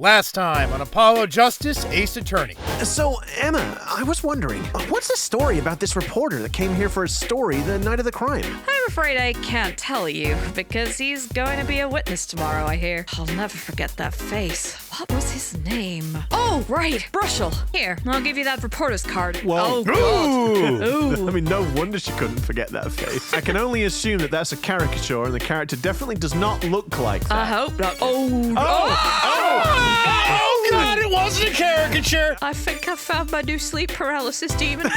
Last time on Apollo Justice, Ace Attorney. So, Emma, I was wondering, what's the story about this reporter that came here for a story the night of the crime? I'm afraid I can't tell you, because he's going to be a witness tomorrow, I hear. I'll never forget that face. What was his name? Oh, right, Brushel. Here, I'll give you that reporter's card. Whoa. Oh, God. Ooh. I mean, no wonder she couldn't forget that face. I can only assume that that's a caricature, and the character definitely does not look like that. I hope not. Oh, God, it wasn't a caricature. I think I found my new sleep paralysis demon.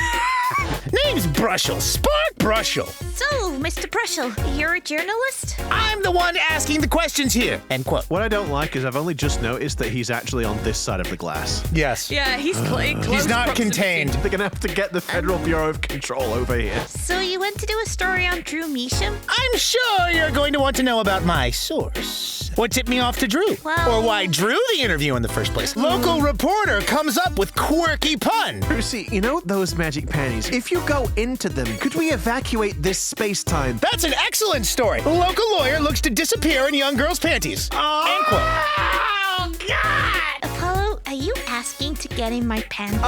Name's Brushel, Spark Brushel. So, Mr. Brushel, you're a journalist? I'm the one asking the questions here. End quote. What I don't like is I've only just noticed that he's actually on this side of the glass. Yes. Yeah, he's close. He's not contained. They're gonna have to get the Federal Bureau of Control over here. So you went to do a story on Drew Misham? I'm sure you're going to want to know about my source. What tipped me off to Drew? Well- Or why Drew the interview in the first place. Local reporter comes up with quirky pun. Lucy, you know those magic panties? If you go into them, could we evacuate this space-time? That's an excellent story. A local lawyer looks to disappear in young girl's panties. End quote. Oh, God! Apollo, are you asking to get in my panties?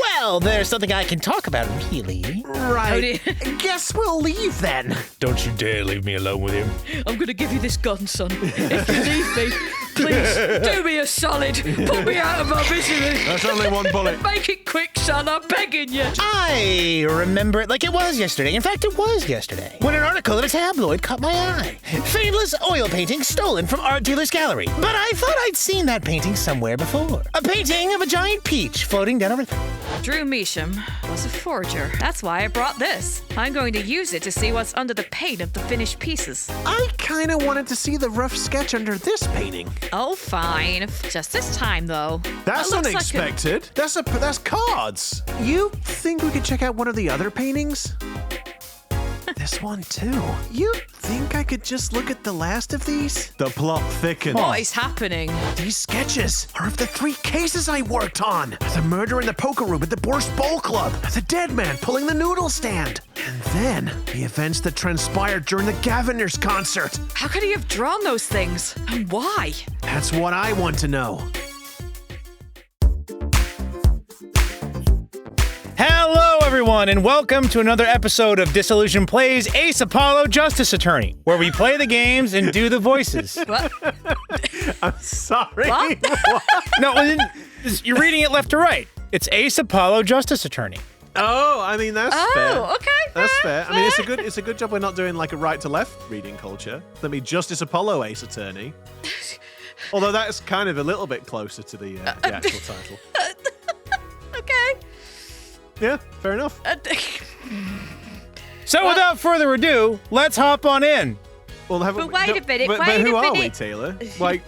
Well, there's something I can talk about, really. Right. Guess we'll leave then. Don't you dare leave me alone with him. I'm gonna give you this gun, son. If you leave me, please do me a solid. Put me out of my misery. That's only one bullet. Make it quick, son. I'm begging you. I remember it like it was yesterday. In fact, it was yesterday. When an article in a tabloid caught my eye. Fameless oil painting stolen from art dealer's gallery. But I thought I'd seen that painting somewhere before. A painting of a giant peach floating down a river. Drew Misham was a forger. That's why I brought this. I'm going to use it to see what's under the paint of the finished pieces. I kind of wanted to see the rough sketch under this painting. Oh, fine. Just this time, though. That's That looks unexpected. That's cards. You think we could check out one of the other paintings? This one too. You think I could just look at the last of these? The plot thickens. What is happening? These sketches are of the 3 cases I worked on. The murder in the poker room at the Borscht Bowl Club. The dead man pulling the noodle stand. And then the events that transpired during the Gaviners concert. How could he have drawn those things? And why? That's what I want to know. Hello, everyone, and welcome to another episode of Disillusion Plays Ace Apollo Justice Attorney, where we play the games and do the voices. What? I'm sorry. What? No, you're reading it left to right. It's Ace Apollo Justice Attorney. Oh, I mean, that's fair. Oh, okay. That's fair. I mean, it's a good job we're not doing like a right to left reading culture. Let me Justice Apollo Ace Attorney. Although that's kind of a little bit closer to the actual title. Okay. Yeah, fair enough. So without further ado, let's hop on in. Well, But wait a minute, But wait who a are we, minute. Taylor? Like,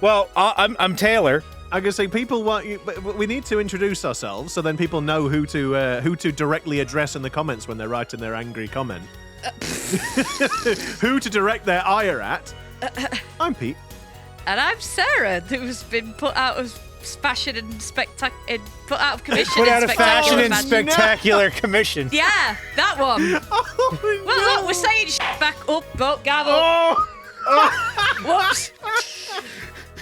Well, I'm Taylor. I can say people want you, but we need to introduce ourselves so then people know who to directly address in the comments when they're writing their angry comment. Who to direct their ire at. I'm Pete. And I'm Sarah, who's been put out of fashion and put out of commission. Put out in of fashion and spectacular spectacular commission. Yeah, that one. Oh, Well, look, we're saying back up, but gavel. Oh. Whoops.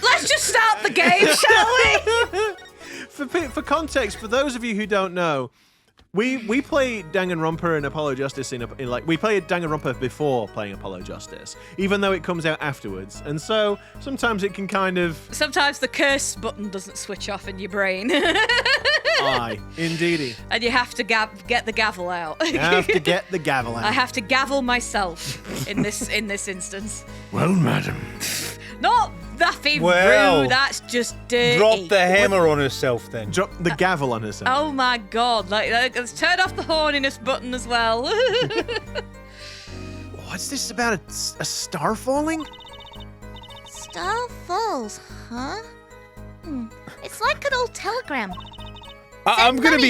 Let's just start the game, shall we? For context, for those of you who don't know, we play Danganronpa and Apollo Justice in like we play Danganronpa before playing Apollo Justice, even though it comes out afterwards, and so sometimes it can kind of. Sometimes the curse button doesn't switch off in your brain. Aye, indeedy. And you have to get the gavel out. You have to get the gavel out. I have to gavel myself in this instance. Well, madam. Not nothing Well, rude. That's just dirty. Drop the hammer on herself then. Drop the gavel on herself. Oh my God! Like, let's turn off the horniness button as well. What's this about? A star falling? Star Falls, huh? It's like an old telegram. I'm gonna Over?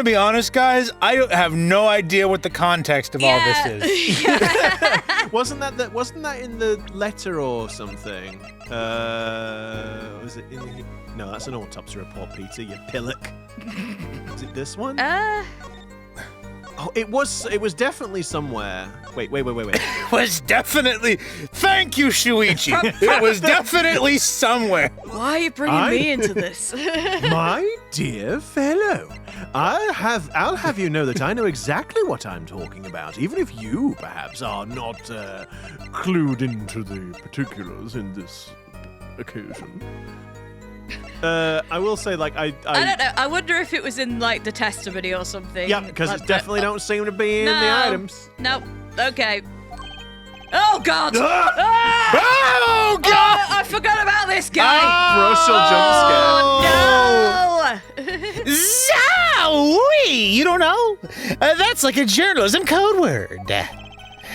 be honest, guys. I have no idea what the context of all this is. Wasn't that in the letter or something? Was it in the? No, that's an autopsy report, Peter. You pillock. Is it this one? Oh, it was definitely somewhere. Wait. Was definitely. Thank you, Shuichi. It was definitely somewhere. Why are you bringing me into this? My dear fellow, I'll have you know that I know exactly what I'm talking about, even if you perhaps are not clued into the particulars in this occasion. I will say, like, I don't know. I wonder if it was in, like, the testimony or something. Yeah, because like it definitely don't seem to be in the items. No. Okay. Oh, God. Oh, God! Oh, I forgot about this guy. Brushel jump scare. No. Zowie! You don't know? That's like a journalism code word.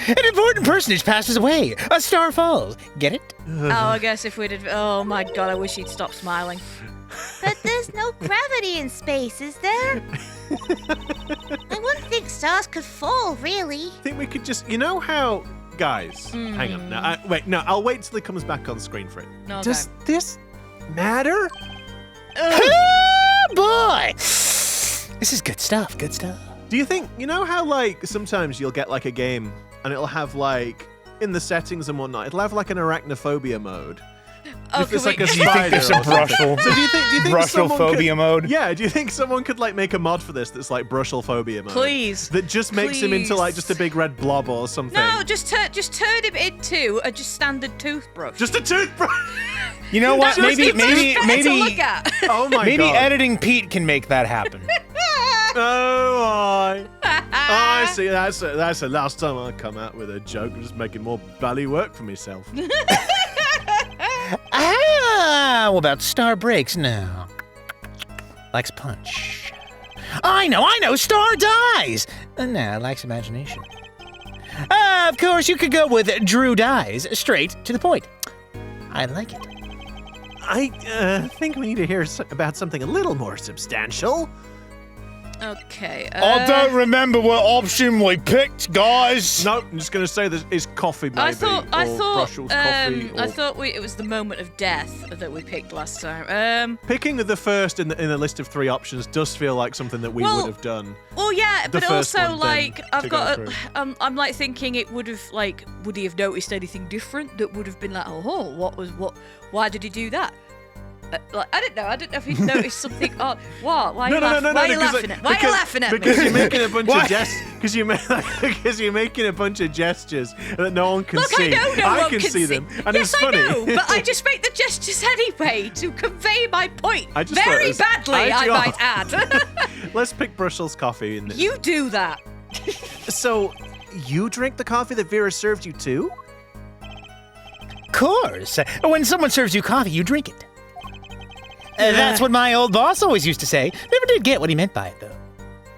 An important personage passes away. A star falls. Get it? Oh, I guess if we did... Oh, my God, I wish he'd stop smiling. But there's no gravity in space, is there? I wouldn't think stars could fall, really. I think we could just, you know how, guys, hang on. No, I'll wait till it comes back on screen for it. No, okay. Does this matter? Oh, boy! This is good stuff, good stuff. Do you think, you know how, like, sometimes you'll get, like, a game and it'll have, like, in the settings and whatnot, it'll have, like, an arachnophobia mode. Oh, if it's like a Do you spider think there's a or something. Brushel? So do you think Brushelphobia mode? Yeah, do you think someone could, like, make a mod for this that's, like, Brushelphobia mode? Please. That just makes him into, like, just a big red blob or something? No, just turn him into a just standard toothbrush. Just a toothbrush! You know what? Maybe to look at. Oh my maybe god. editing Pete can make that happen. Oh, I see. That's the last time I come out with a joke. I'm just making more bloody work for myself. What about Star breaks now? Likes punch. I know. Star dies. Nah, likes imagination. Of course, you could go with Drew dies. Straight to the point. I like it. I think we need to hear about something a little more substantial. Okay. I don't remember what option we picked, guys. No, I'm just going to say this is coffee, maybe. I thought Brushel's coffee. I thought it was the moment of death that we picked last time. Picking the first in the list of 3 options does feel like something that we would have done. Well, yeah, The but first also one, like then, I've to go got. through. I'm like thinking it would have like would he have noticed anything different that would have been like why did he do that? Like, I don't know if he's noticed something. What? Why are you laughing at? Why are you laughing at because me? you're making a bunch of because you're making a bunch of gestures that no one can Look, see. I know no one can see them, and yes, it's funny. I know, but I just make the gestures anyway to convey my point. I just Very thought it was badly, I might add. Let's pick Brushel's coffee. You do that. So, you drink the coffee that Vera served you too? Of course. When someone serves you coffee, you drink it. That's what my old boss always used to say. Never did get what he meant by it, though.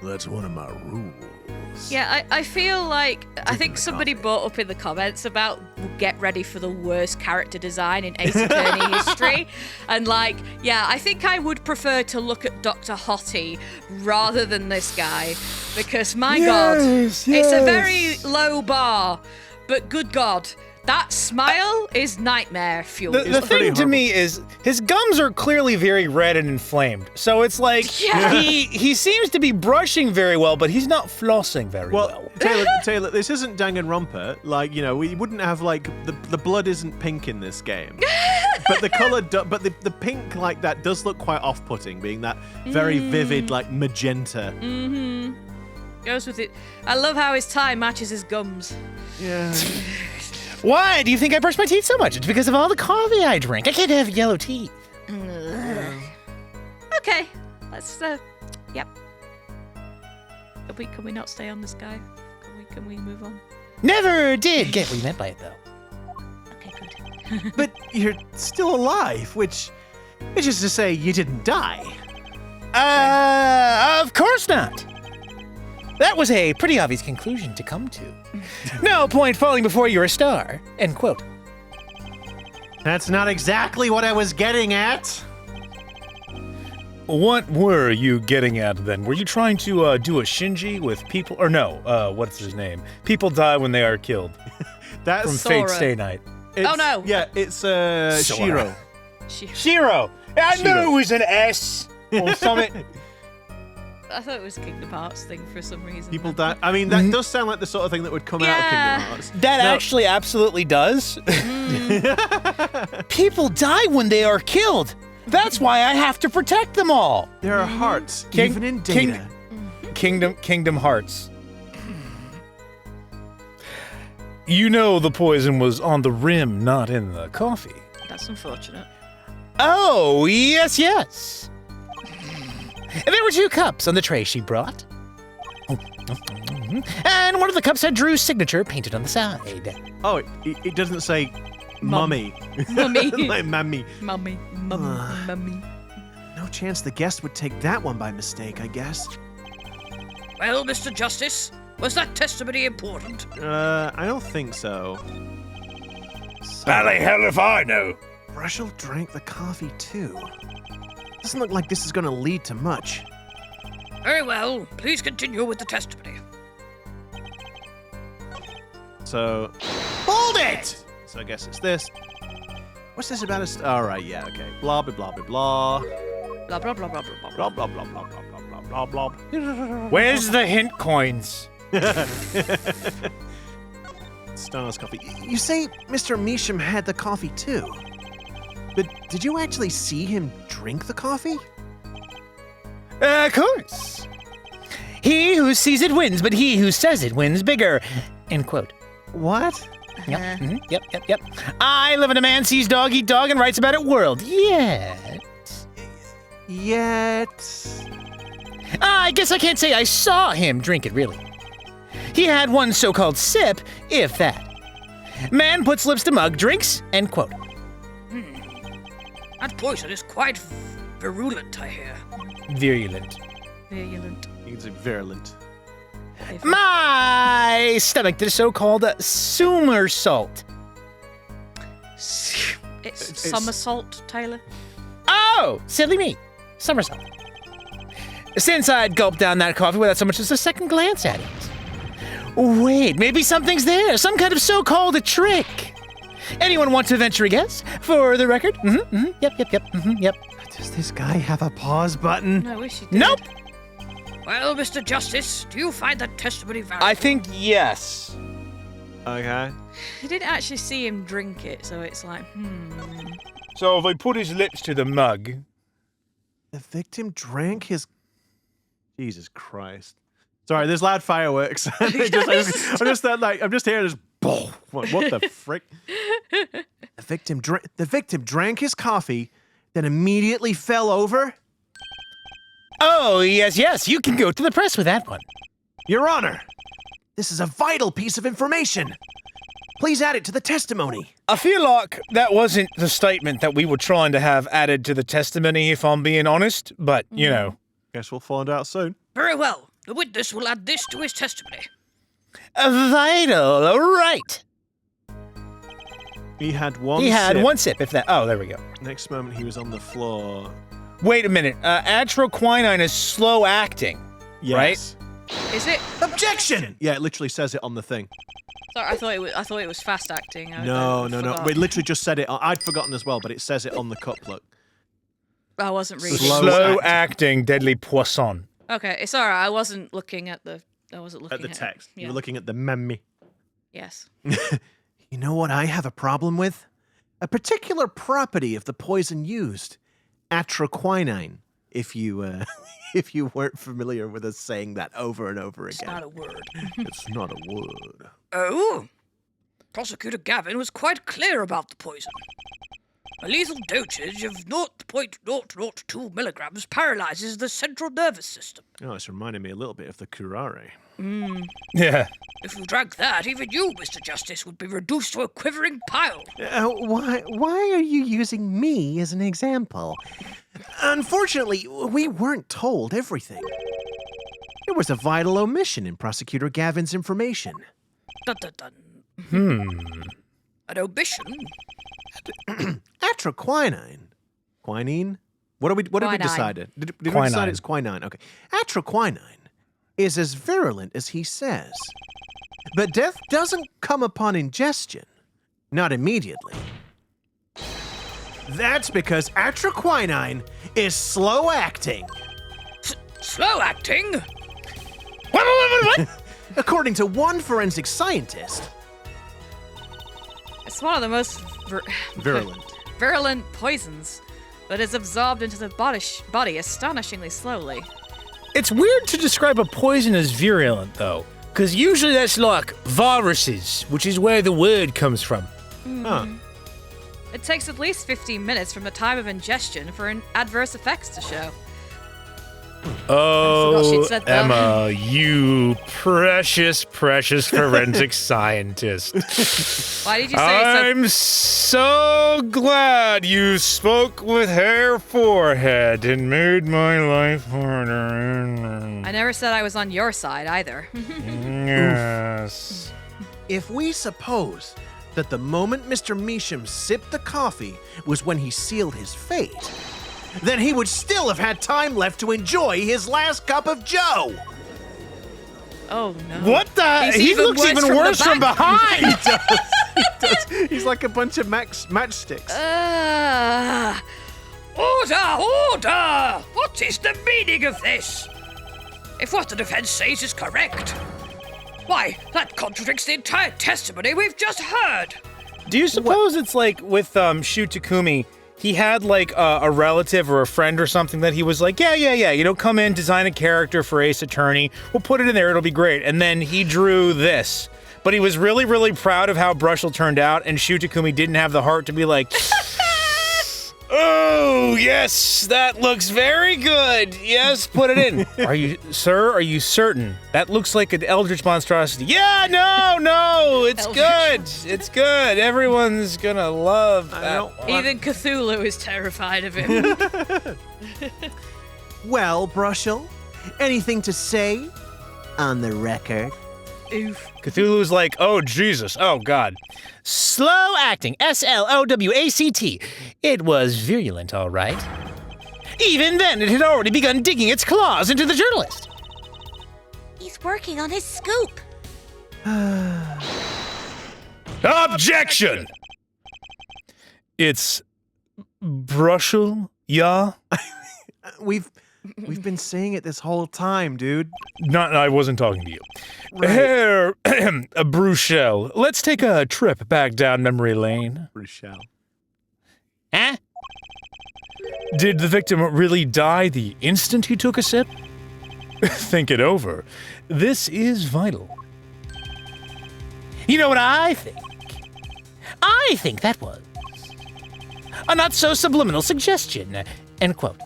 That's one of my rules. Yeah, I feel like I think somebody brought up in the comments about get ready for the worst character design in Ace Attorney history, and like, yeah, I think I would prefer to look at Dr. Hottie rather than this guy because my God, it's a very low bar, but good God. That smile is nightmare fuel. The thing to me is his gums are clearly very red and inflamed. So it's like he seems to be brushing very well, but he's not flossing very well. Taylor, this isn't Danganronpa. Like, you know, we wouldn't have like the blood isn't pink in this game, but the color, but the pink like that does look quite off-putting, being that very vivid like magenta. Mm-hmm. Goes with it. I love how his tie matches his gums. Yeah. Why do you think I brush my teeth so much? It's because of all the coffee I drink. I can't have yellow teeth. Okay, let's. Yep. Can we not stay on this guy? Can we move on? Never did get what you meant by it, though. Okay, good. But you're still alive, which is to say you didn't die. Of course not. That was a pretty obvious conclusion to come to. No point falling before you're a star. End quote. That's not exactly what I was getting at. What were you getting at then? Were you trying to do a Shinji with people? Or no, what's his name? People die when they are killed. That's from Sora. Fate Stay Night. Oh no! Yeah, it's Shiro. Shiro. I knew it was an S or something. I thought it was a Kingdom Hearts thing for some reason. People die. I mean, that does sound like the sort of thing that would come out of Yeah. Kingdom Hearts. That actually absolutely does. People die when they are killed. That's why I have to protect them all. There are hearts, King- even in King- data. Kingdom Hearts. You know the poison was on the rim, not in the coffee. That's unfortunate. Oh, yes, yes. There were 2 cups on the tray she brought. And one of the cups had Drew's signature painted on the side. Oh, it doesn't say mummy. Mummy. Like mummy. Mummy. Mummy. No chance the guest would take that one by mistake, I guess. Well, Mr. Justice, was that testimony important? I don't think so. How the hell if I know? Brushel drank the coffee too. Doesn't look like this is going to lead to much. Very well. Please continue with the testimony. So, hold it! So I guess it's this. What's this about us? All right, yeah, okay. Blah, blah, blah, blah, blah. Blah, blah, blah, blah, blah, blah. Blah, blah, blah, blah, blah, blah, blah, blah. Where's the hint coins? Stars coffee. You say Mr. Misham had the coffee too. But did you actually see him drink the coffee? Of course. He who sees it wins, but he who says it wins bigger. End quote. What? Yep. Yep. I live in a man sees dog eat dog and writes about it world. Yet. I guess I can't say I saw him drink it, really. He had one so-called sip, if that. Man puts lips to mug, drinks, end quote. That poison is quite virulent, I hear. Virulent. Virulent. It's virulent. My stomach did a so-called somersault. It's somersault, Taylor. Oh, silly me. Somersault. Since I'd gulped down that coffee without so much as a second glance at it. Wait, maybe something's there. Some kind of so-called a trick. Anyone want to venture a guess? For the record? Yep. Does this guy have a pause button? I wish you did. Nope. Well, Mr. Justice, do you find that testimony valid? I think yes. Okay. You didn't actually see him drink it, so it's like, So if I put his lips to the mug. The victim drank his... Jesus Christ. Sorry, there's loud fireworks. I'm just hearing this. Boom. What the frick? The victim drank his coffee, then immediately fell over. Oh, yes. You can go to the press with that one. Your Honor, this is a vital piece of information. Please add it to the testimony. I feel like that wasn't the statement that we were trying to have added to the testimony, if I'm being honest, but, you know. Guess we'll find out soon. Very well. The witness will add this to his testimony. Vital, right. He had one He had sip. one sip, if that. Oh, there we go. Next moment, he was on the floor. Wait a minute. Atroquinine is slow acting, Yes. is it? Objection! Yeah, it literally says it on the thing. Sorry, I thought it was fast acting. No. forgot. We literally just said it. I'd forgotten as well, but it says it on the cup. Look. I wasn't reading. Slow acting, deadly poisson. Okay, it's alright. I wasn't looking at the. I wasn't looking At the it. text. Yeah. You were looking at the meme. Yes. You know what I have a problem with? A particular property of the poison used. Atroquinine. If you if you weren't familiar with us saying that over and over It's again. not a word. It's not a word. Oh? Prosecutor Gavin was quite clear about the poison. A lethal dosage of 0.002 milligrams paralyzes the central nervous system. Oh, it's reminding me a little bit of the curare. Yeah. If you drank that, even you, Mr. Justice, would be reduced to a quivering pile. Why are you using me as an example? Unfortunately, we weren't told everything. There was a vital omission in Prosecutor Gavin's information. Dun, dun, dun. An omission? Atroquinine. Quinine? What did we Quinine. decide? Did we Quinine. decide it's quinine? Okay. Atroquinine is as virulent as he says. But death doesn't come upon ingestion. Not immediately. That's because atroquinine is slow acting. slow acting? What? According to one forensic scientist, It's one of the most virulent poisons, but is absorbed into the body astonishingly slowly. It's weird to describe a poison as virulent, though, because usually that's like viruses, which is where the word comes from. huh? It takes at least 15 minutes from the time of ingestion for adverse effects to show. Oh, she'd said that. Emma, you precious forensic scientist. Why did you say so? I'm so glad you spoke with her forehead and made my life harder. I never said I was on your side either. Yes. If we suppose that the moment Mr. Misham sipped the coffee was when he sealed his fate, then he would still have had time left to enjoy his last cup of Joe. Oh no. What the? He looks even worse from behind. He's like a bunch of matchsticks. Order! What is the meaning of this? If what the defense says is correct, why, that contradicts the entire testimony we've just heard. Do you suppose it's like with Shu Takumi? He had like a relative or a friend or something that he was like, yeah, come in, design a character for Ace Attorney. We'll put it in there, it'll be great. And then he drew this. But he was really, really proud of how Brushel turned out, and Shu Takumi didn't have the heart to be like, oh, yes, that looks very good. Yes, put it in. Are you certain? That looks like an eldritch monstrosity. Yeah, no, it's good. It's good. Everyone's gonna love that one. Even Cthulhu is terrified of him. Well, Brushel, anything to say on the record? Oof. Cthulhu's like, oh, Jesus, oh, God. Slow acting, SLOWACT. It was virulent, all right. Even then, it had already begun digging its claws into the journalist. He's working on his scoop. Objection! It's Brushel, yeah? We've been saying it this whole time, dude. I wasn't talking to you. Right. Herr Brushel, let's take a trip back down memory lane. Brushel. Huh? Did the victim really die the instant he took a sip? Think it over. This is vital. You know what I think? I think that was a not-so-subliminal suggestion. End quote.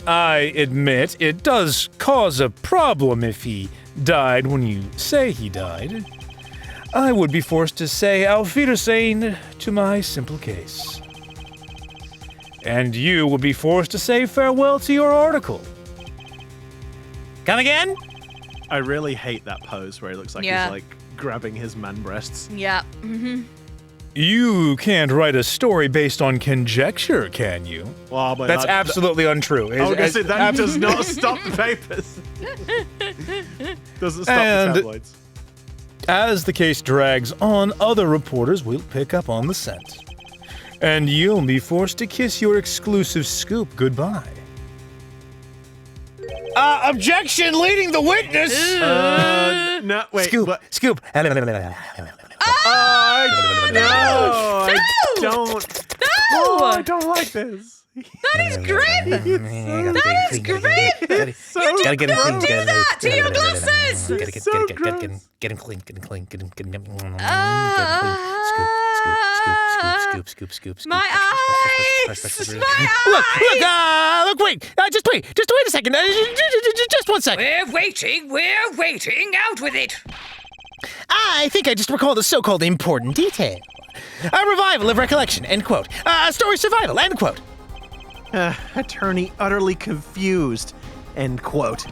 I admit it does cause a problem if he died when you say he died. I would be forced to say Auf Wiedersehen to my simple case. And you would be forced to say farewell to your article. Come again? I really hate that pose where he looks like Yeah. he's like grabbing his man breasts. Yeah. Mm-hmm. You can't write a story based on conjecture, can you? Well, but That's absolutely untrue. I was going to say, that does not stop the papers. Doesn't stop the tabloids. As the case drags on, other reporters will pick up on the scent. And you'll be forced to kiss your exclusive scoop goodbye. Objection, leading the witness! No, wait. Scoop, what? scoop. No, I don't. No! Oh, I don't like this. That is grim! That is grim! So You Gotta get him clean. do that to your glasses! Get him clean. Scoop. My eyes! My eyes! Look, wait. Just wait a second. Just 1 second. We're waiting, out with it. I think I just recalled a so-called important detail. A revival of recollection, end quote. A story survival, end quote. Attorney utterly confused. End quote.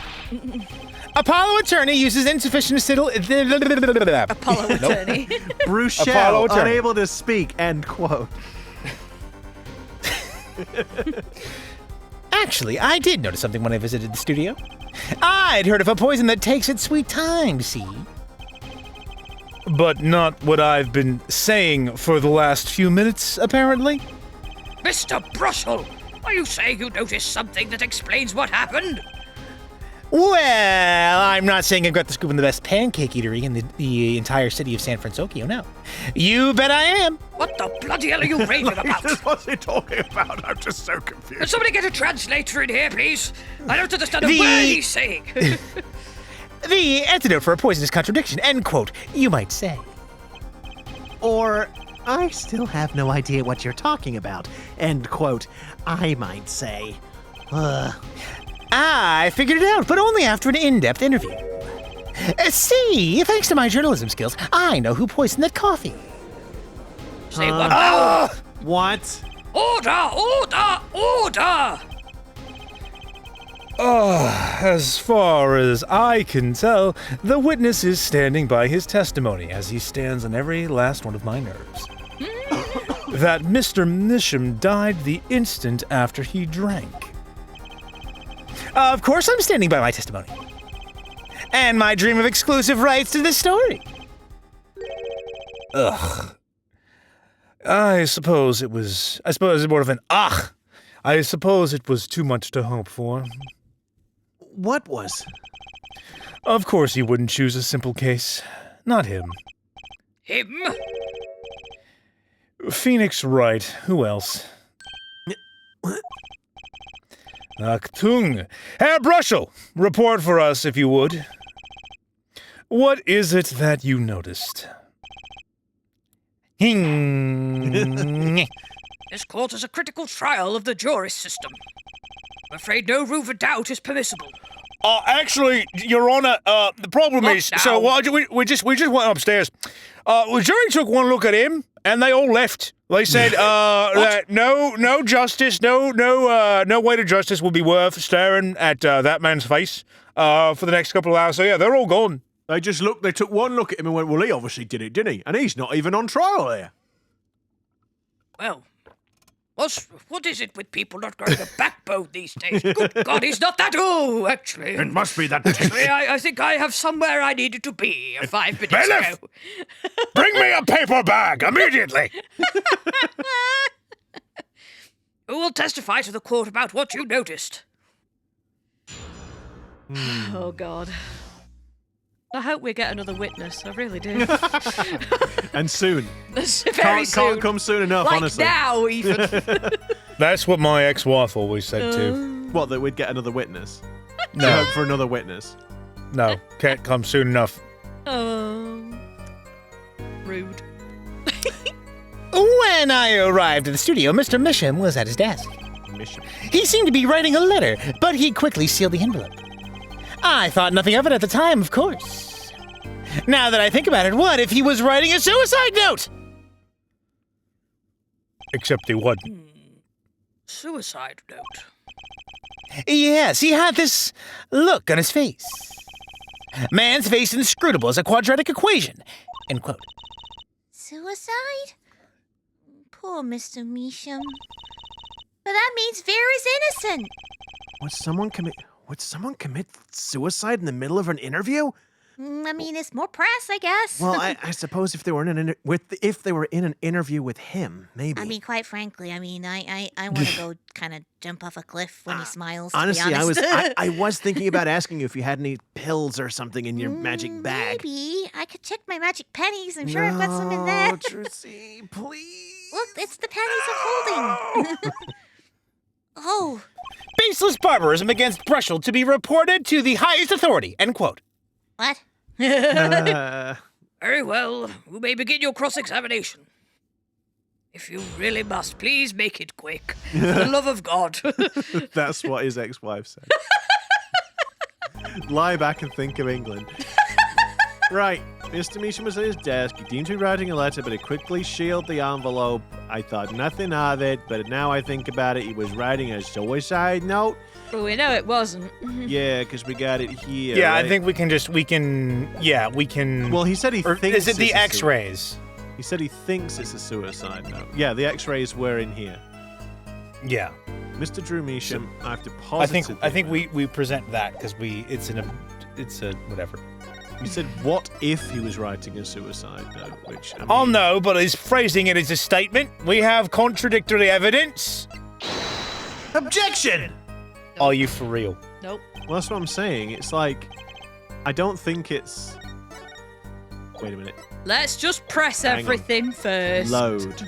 Apollo attorney uses insufficient Apollo attorney. Brushel Apollo attorney. unable to speak. End quote. Actually, I did notice something when I visited the studio. I'd heard of a poison that takes its sweet time, see? But not what I've been saying for the last few minutes, apparently. Mr. Brushel, Are you saying you noticed something that explains what happened? Well, I'm not saying I've got the scoop on the best pancake eatery in the entire city of San Francisco, no. You bet I am. What the bloody hell are you raving about? What's he talking about? I'm just so confused. Can somebody get a translator in here, please? I don't understand a word he's saying. The antidote for a poisonous contradiction, end quote, you might say. Or, I still have no idea what you're talking about. End quote, I might say. I figured it out, but only after an in-depth interview. See, thanks to my journalism skills, I know who poisoned that coffee. Say what now? What? Order! Order! Order! As far as I can tell, the witness is standing by his testimony as he stands on every last one of my nerves. That Mr. Misham died the instant after he drank. Of course I'm standing by my testimony. And my dream of exclusive rights to this story. I suppose it was more of an I suppose it was too much to hope for. What was? Of course he wouldn't choose a simple case. Not him. Him? Phoenix Wright. Who else? Achtung! Herr Brushel, report for us if you would. What is it that you noticed? Hing. This court is a critical trial of the jury system. I'm afraid no room for doubt is permissible. Actually, Your Honor, the problem What is, now? so we just went upstairs. The jury took one look at him, and they all left. They said that no justice, no weight of justice will be worth staring at that man's face for the next couple of hours. So yeah, they're all gone. They took one look at him and went, well, he obviously did it, didn't he? And he's not even on trial here. Well, what is it with people not growing a backbone these days? Good God, he's not that. Oh, actually. It must be that. Actually, I think I have somewhere I needed to be 5 minutes Bailiff! ago. Bring me a paper bag immediately. Who will testify to the court about what you noticed? Oh, God. I hope we get another witness. I really do. And soon. Very soon. Can't come soon enough, like honestly. now, even. That's what my ex-wife always said too. What, that we'd get another witness? No. You hope for another witness. No, can't come soon enough. Rude. When I arrived at the studio, Mr. Misham was at his desk. Mission. He seemed to be writing a letter, but he quickly sealed the envelope. I thought nothing of it at the time, of course. Now that I think about it, what if he was writing a suicide note? Except he wasn't. Suicide note. Yes, he had this look on his face. Man's face inscrutable as a quadratic equation. End quote. Suicide? Poor Mr. Misham. But that means Vera's innocent. Would someone commit suicide in the middle of an interview? I mean, it's more press, I guess. Well, I suppose if they were in an interview with him, maybe. I mean, quite frankly, I want to go kind of jump off a cliff when he smiles. To Honestly, be honest. I was thinking about asking you if you had any pills or something in your magic bag. Maybe I could check my magic pennies. I'm sure I've got some in there. Tracy, please. Look, it's the pennies I'm holding. Oh. Baseless barbarism against Brushel to be reported to the highest authority. End quote. What? Very well. You may begin your cross-examination. If you really must, please make it quick. For the love of God. That's what his ex-wife said. Lie back and think of England. Right. Mr. Misham was at his desk. He deemed to be writing a letter, but he quickly sealed the envelope. I thought nothing of it, but now I think about it, he was writing a suicide note. But we know it wasn't. Yeah, because we got it here. Yeah, right? I think we can. Well, he said he Or thinks is it the it's a X-rays? He said he thinks it's a suicide note. Yeah, the X-rays were in here. Yeah. Mr. Drew Misham, I have deposited. I think we present that because it's a whatever. You said, what if he was writing a suicide note? Which, I mean, Oh no, but he's phrasing it as a statement. We have contradictory evidence. Objection! Are you for real? Nope. Well, that's what I'm saying. It's like, I don't think it's... Wait a minute. Let's just press Hang on. everything first. Load.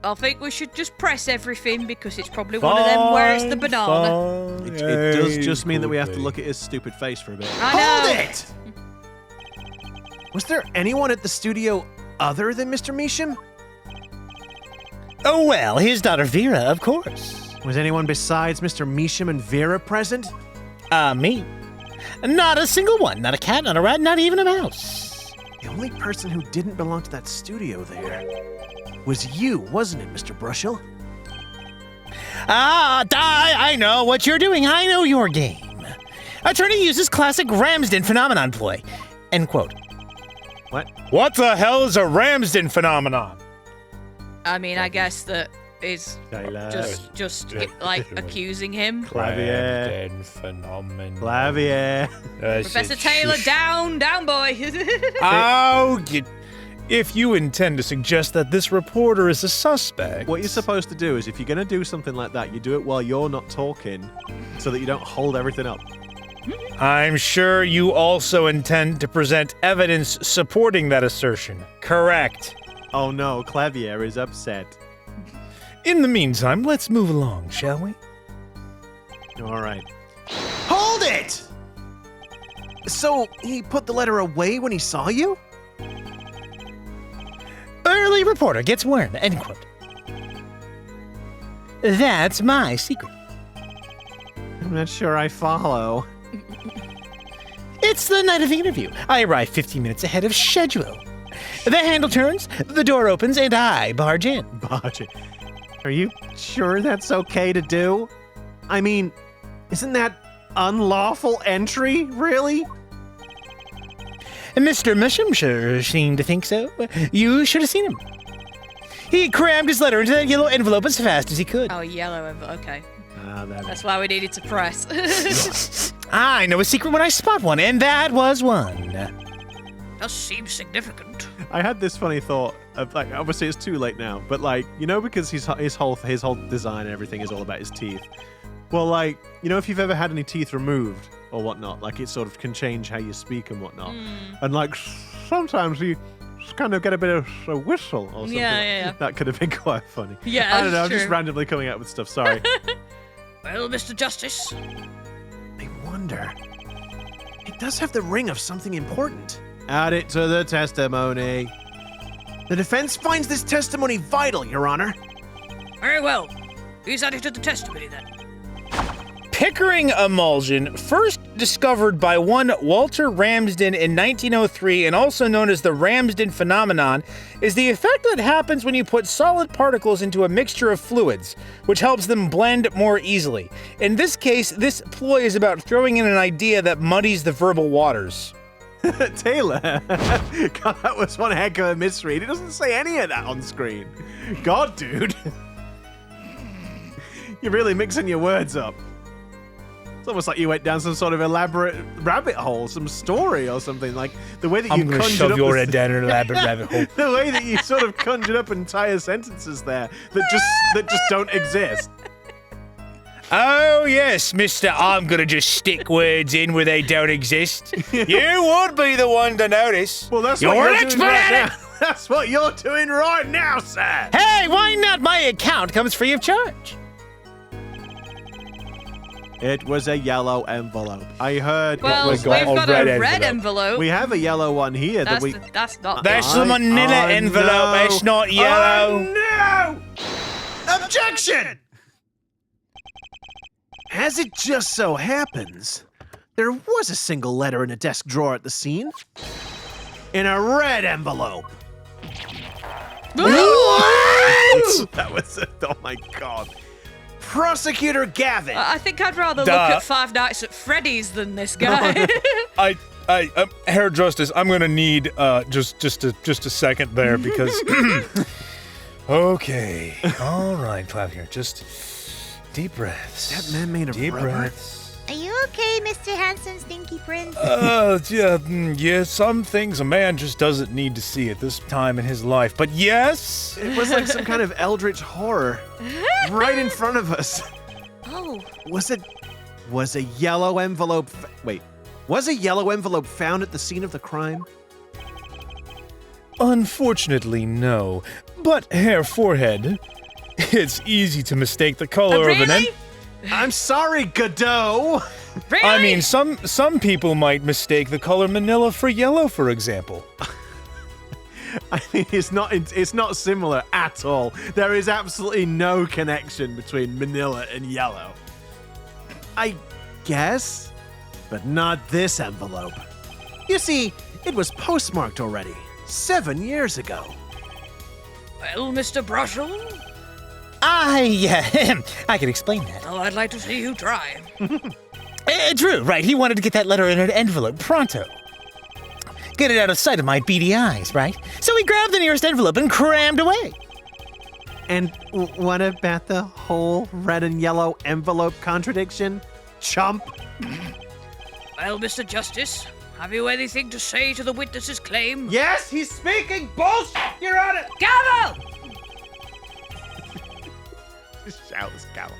I think we should just press everything because it's probably one of them where it's the banana. It does just mean that we have to look at his stupid face for a bit. I know. Hold it! Was there anyone at the studio other than Mr. Misham? Oh, well, his daughter Vera, of course. Was anyone besides Mr. Misham and Vera present? Me. Not a single one. Not a cat, not a rat, not even a mouse. The only person who didn't belong to that studio there was you, wasn't it, Mr. Brushel? I know what you're doing. I know your game. Attorney uses classic Ramsden phenomenon ploy. End quote. What? What the hell is a Ramsden phenomenon? I mean, I guess that is just like accusing him. Clavier. Ramsden phenomenon. Clavier. Professor Taylor, down, boy. Oh, if you intend to suggest that this reporter is a suspect. What you're supposed to do is, if you're going to do something like that, you do it while you're not talking, so that you don't hold everything up. I'm sure you also intend to present evidence supporting that assertion. Correct. Oh no, Clavier is upset. In the meantime, let's move along, shall we? All right. Hold it! So, he put the letter away when he saw you? Early reporter gets worm. End quote. That's my secret. I'm not sure I follow. It's the night of the interview. I arrive 15 minutes ahead of schedule. The handle turns, the door opens, and I barge in. Barge in. Are you sure that's okay to do? I mean, isn't that unlawful entry, really? Mr. Misham sure seemed to think so. You should have seen him. He crammed his letter into that yellow envelope as fast as he could. Oh, yellow envelope. Okay. That That's why we needed to press. I know a secret when I spot one, and that was one. Does seem significant. I had this funny thought of, like, obviously it's too late now, but like, you know, because his whole design and everything is all about his teeth. Well, like, you know, if you've ever had any teeth removed or whatnot, like, it sort of can change how you speak and whatnot. And like, sometimes you kind of get a bit of a whistle or something. Yeah. That could have been quite funny. Yeah, I don't know. I'm true. just randomly coming up with stuff. Sorry. Well, Mr. Justice, I wonder. It does have the ring of something important. Add it to the testimony. The defense finds this testimony vital, Your Honor. very well. Please add it to the testimony then. Pickering emulsion, first discovered by one Walter Ramsden in 1903 and also known as the Ramsden phenomenon, is the effect that happens when you put solid particles into a mixture of fluids, which helps them blend more easily. In this case, this ploy is about throwing in an idea that muddies the verbal waters. Taylor. God, that was one heck of a misread. It doesn't say any of that on screen. God, dude. You're really mixing your words up. It's almost like you went down some sort of elaborate rabbit hole, some story or something. Like the way that you I'm going to conjured shove up your this- head down an elaborate rabbit hole. the way that you sort of conjured up entire sentences there that just don't exist. Oh, yes, Mr. I'm going to just stick words in where they don't exist. You would be the one to notice. Well, that's You're what an you're expert doing right at now. That's what you're doing right now, sir. Hey, why not? My account comes free of charge. It was a yellow envelope. I heard. Well, was we've got got a a red red envelope. envelope. We have a yellow one here that That's not. That's the manila envelope. no. It's not yellow. Oh, no! Objection! As it just so happens, there was a single letter in a desk drawer at the scene. In a red envelope. What? That was. Oh my god. Prosecutor Gavin. I think I'd rather Duh. look at Five Nights at Freddy's than this guy. Herr Justice, I'm gonna need just a second there because. Okay, all right, Clav here. Just deep breaths. That man made of deep rubber? breaths. Are you okay, Mr. Handsome Stinky Prince? Yeah, some things a man just doesn't need to see at this time in his life. But yes! It was like some kind of eldritch horror right in front of us. Oh. Was a yellow envelope... Was a yellow envelope found at the scene of the crime? Unfortunately, no. But Herr Forehead, it's easy to mistake the color of an Really? I'm sorry, Godot! Really? I mean, some people might mistake the color manila for yellow, for example. I mean, it's not similar at all. There is absolutely no connection between manila and yellow. I guess, but not this envelope. You see, it was postmarked already, 7 years ago. Well, Mr Brushel? I can explain that. Oh, I'd like to see you try. True, right. He wanted to get that letter in an envelope pronto. Get it out of sight of my beady eyes, right? So he grabbed the nearest envelope and crammed away. And what about the whole red and yellow envelope contradiction? Chump? Well, Mr Justice, have you anything to say to the witness's claim? Yes, he's speaking bullshit, Your Honor! Gavel! Shoutless gavel.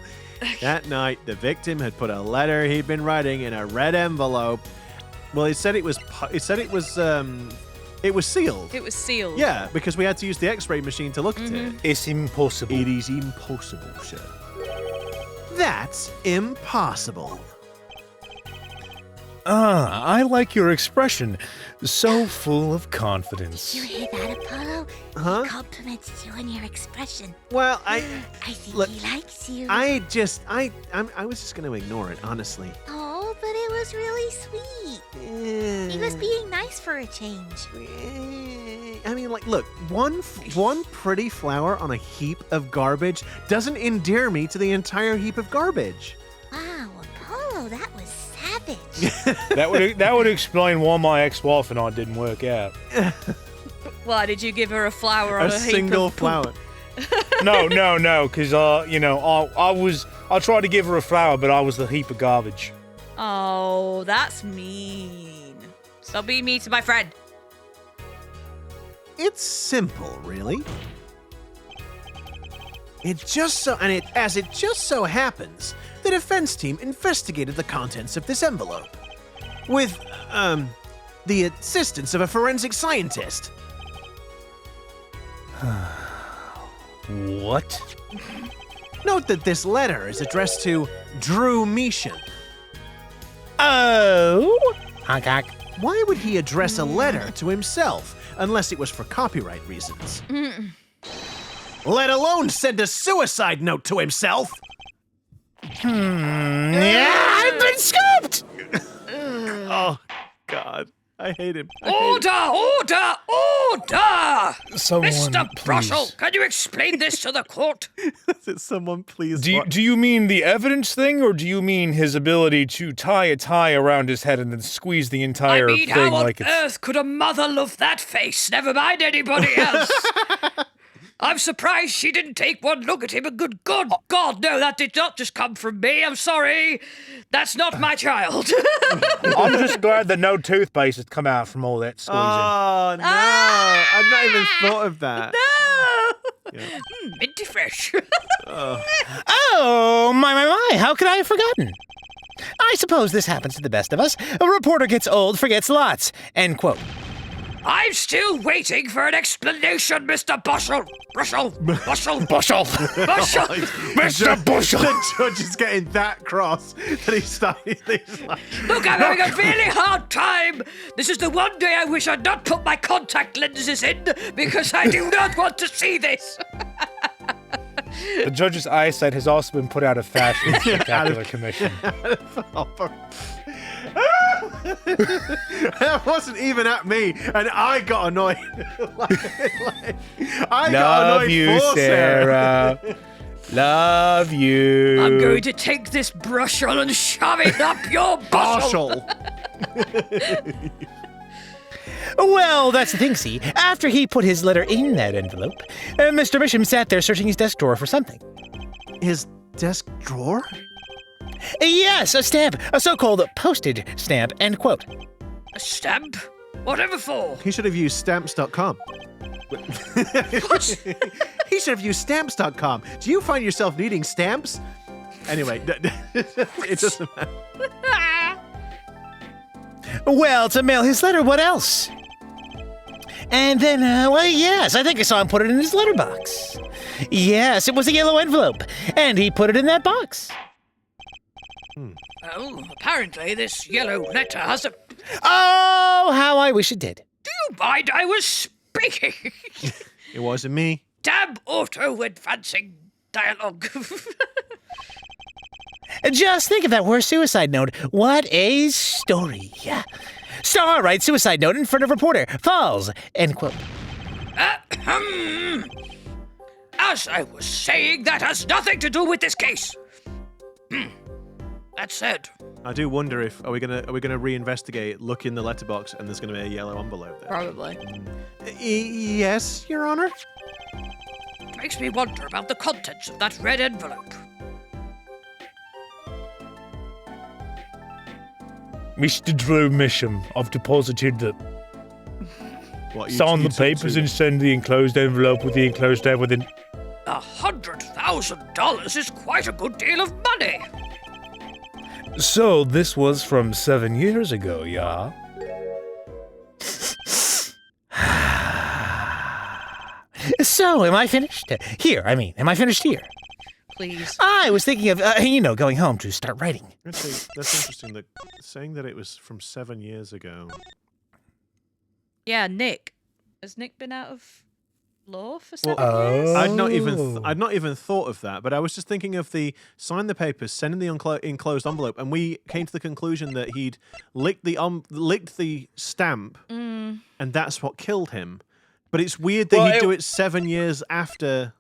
That night, the victim had put a letter he'd been writing in a red envelope. Well, he said it was sealed. It was sealed. Yeah, because we had to use the X-ray machine to look at it. It's impossible. It is impossible, sir. That's impossible. I like your expression. So full of confidence. You hear that, Apollo? Huh? He compliments you on your expression. Well, I think look, he likes you. I was just going to ignore it, honestly. Oh, but it was really sweet. He was being nice for a change. I mean, like, look, one pretty flower on a heap of garbage doesn't endear me to the entire heap of garbage. Wow, Apollo, that was savage. That would explain why my ex-wife and I didn't work out. Why did you give her a flower on a heap single of poop? flower. No, because I tried to give her a flower, but I was the heap of garbage. Oh, that's mean. Stop being mean to my friend. It's simple, really. It just so happens, the defense team investigated the contents of this envelope with the assistance of a forensic scientist. What? Note that this letter is addressed to Drew Misham. Oh? Honk honk. Why would he address a letter to himself unless it was for copyright reasons? Let alone send a suicide note to himself. Yeah, I've been scooped! Oh, God. I hate him. Order! Someone, Mr please. Brushel, can you explain this to the court? Someone please. Do you mean the evidence thing, or do you mean his ability to tie a tie around his head and then squeeze the I entire mean, thing how on like it's... earth could a mother love that face? Never mind anybody else. I'm surprised she didn't take one look at him, and good God, no, that did not just come from me. I'm sorry. That's not my child. I'm just glad that no toothpaste has come out from all that squeezing. Oh, no. I've not even thought of that. Minty fresh. Oh, my, how could I have forgotten? I suppose this happens to the best of us. A reporter gets old, forgets lots. End quote. I'm still waiting for an explanation, Mr. Brushel. Brushel. Mr. Bushel! The judge is getting that cross that he's like... Look, I'm having a really hard time. This is the one day I wish I'd not put my contact lenses in, because I do not want to see this. The judge's eyesight has also been put out of fashion in the Spectacular Commission. That wasn't even at me, and I got annoyed. I got Love annoyed you, for Sarah. Love you. I'm going to take this Brushel and shove it up your bushel. Well, that's the thing, see. After he put his letter in that envelope, Mr. Misham sat there searching his desk drawer for something. His desk drawer? Yes, a stamp, a so-called postage stamp, end quote. A stamp? Whatever for? He should have used stamps.com. What? He should have used stamps.com. Do you find yourself needing stamps? Anyway, it doesn't matter. Well, to mail his letter, what else? And then, well, yes, I think I saw him put it in his letterbox. Yes, it was a yellow envelope, and he put it in that box. Well, apparently this yellow letter has a... Oh, how I wish it did. Do you mind I was speaking? It wasn't me. Damn auto-advancing dialogue. Just think if that were a suicide note. What a story. Star writes suicide note in front of reporter. Falls. End quote. As I was saying, that has nothing to do with this case. That said, I do wonder if are we gonna reinvestigate, look in the letterbox, and there's gonna be a yellow envelope there. Probably. Yes, Your Honor. it makes me wonder about the contents of that red envelope. Mr. Drew Misham, I've deposited the... What, Sign you the papers and send the enclosed envelope with the enclosed evidence. $100,000 is quite a good deal of money. So, this was from 7 years ago, yeah? So, am I finished? Am I finished here? Please. I was thinking of, going home to start writing. Actually, that's interesting. That saying that it was from 7 years ago. Yeah, Nick. Has Nick been out of law for 7 Well, years? I'd not even thought of that, but I was just thinking of the sign the papers, send in the enclosed envelope, and we came to the conclusion that he'd licked the stamp, and that's what killed him. But it's weird that he'd do it 7 years after.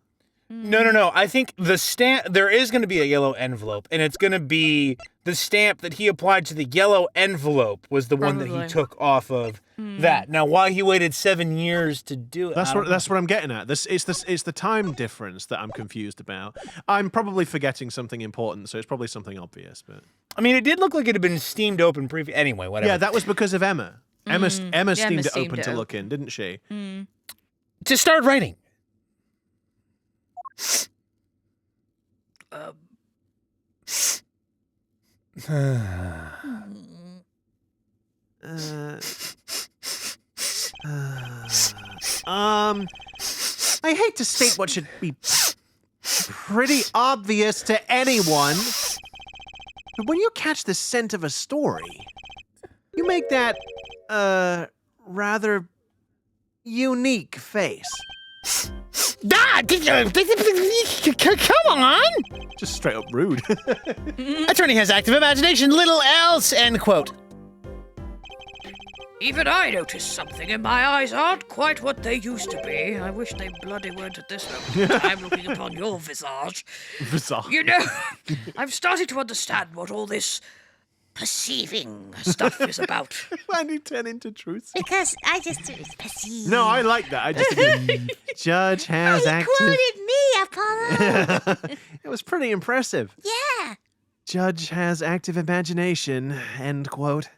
No. I think the stamp, there is going to be a yellow envelope, and it's going to be the stamp that he applied to the yellow envelope was the one that Probably. he took off of that. Now, why he waited 7 years to do it? That's what I'm getting at. It's the time difference that I'm confused about. I'm probably forgetting something important, so it's probably something obvious. But I mean, it did look like it had been steamed open Anyway, whatever. yeah, that was because of Emma. Emma steamed Emma it steamed open it to open. look in, didn't she? To start writing. I hate to state what should be pretty obvious to anyone, but when you catch the scent of a story, you make that, rather unique face. Come on! Just straight up rude. Attorney has active imagination, little else, end quote. Even I noticed something, and my eyes aren't quite what they used to be. I wish they bloody weren't at this moment in time looking upon your visage. Bizarre. You know, I'm starting to understand what all this perceiving stuff is about. Why did you turn into truth? Because I just perceive. No, I like that. I just Judge has He active. quoted me, Apollo. It was pretty impressive. Yeah. Judge has active imagination. End quote.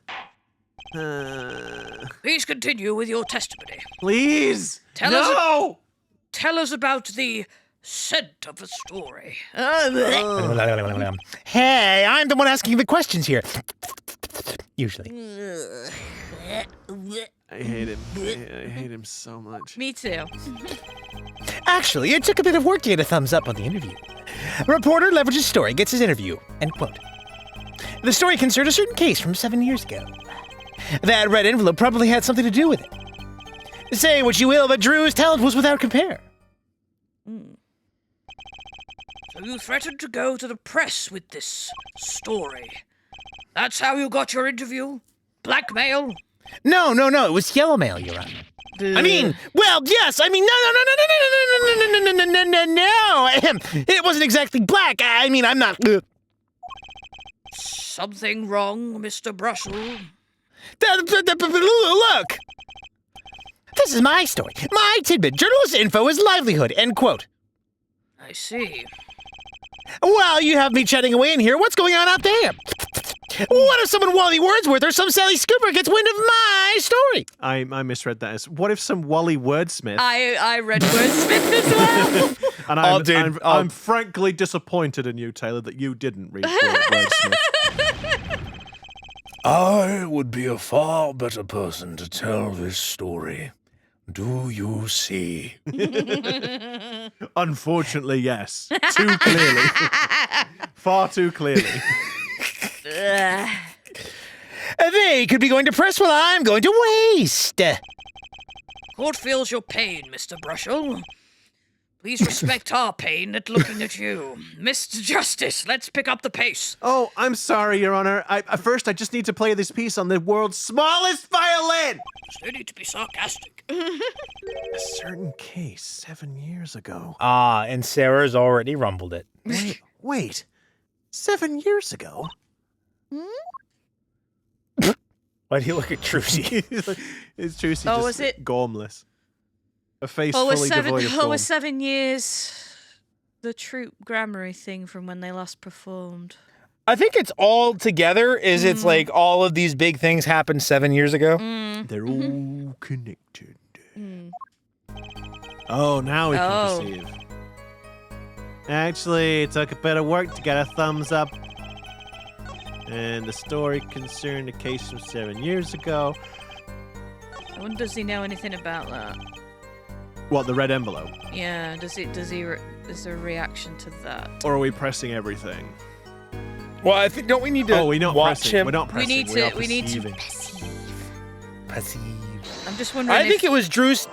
Please continue with your testimony. Please. Tell no. Tell us about the scent of a story. Hey, I'm the one asking the questions here. Usually. I hate him. I hate him so much. Me too. Actually, it took a bit of work to get a thumbs up on the interview. Reporter leverages story, gets his interview, end quote. The story concerned a certain case from 7 years ago. That red envelope probably had something to do with it. Say what you will, but Drew's talent was without compare. So you threatened to go to the press with this story. That's how you got your interview? Blackmail? No, it was yellow mail, Your Honor. I mean, well, yes, I mean, no. It wasn't exactly black. I mean, I'm not... Something wrong, Mr. Brushel? Look! This is my story. My tidbit. Journalist info is livelihood, end quote. I see. While you have me chatting away in here, what's going on out there? What if someone Wally Wordsworth or some Sally Scooper gets wind of my story? I misread that as, what if some Wally Wordsmith? I read Wordsmith as well. And I'm frankly disappointed in you, Taylor, that you didn't read Wordsmith. I would be a far better person to tell this story. Do you see? Unfortunately, yes. Too clearly. Far too clearly. They could be going to press while I'm going to waste. Court feels your pain, Mr. Brushel. Please respect our pain at looking at you. Mr. Justice, let's pick up the pace. Oh, I'm sorry, Your Honor. First, I just need to play this piece on the world's smallest violin. There's no need to be sarcastic. A certain case 7 years ago. Ah, and Sarah's already rumbled it. Wait. 7 years ago? Why do you look at Trucy? It's Trucy Oh, just was it- gormless. A face Oh, fully devoid of form. was 7 years the troop grammary thing from when they last performed? I think it's all together. It's like all of these big things happened 7 years ago. They're all connected. Oh, now we can perceive. Actually, it took a bit of work to get a thumbs up. And the story concerned a case from 7 years ago. I wonder, does he know anything about that? What, the red envelope? Yeah, is there a reaction to that? Or are we pressing everything? Well, I think, don't we need to We're not watch pressing. him? We're not pressing. We need to Perceive. I'm just wondering I think it was Drew's.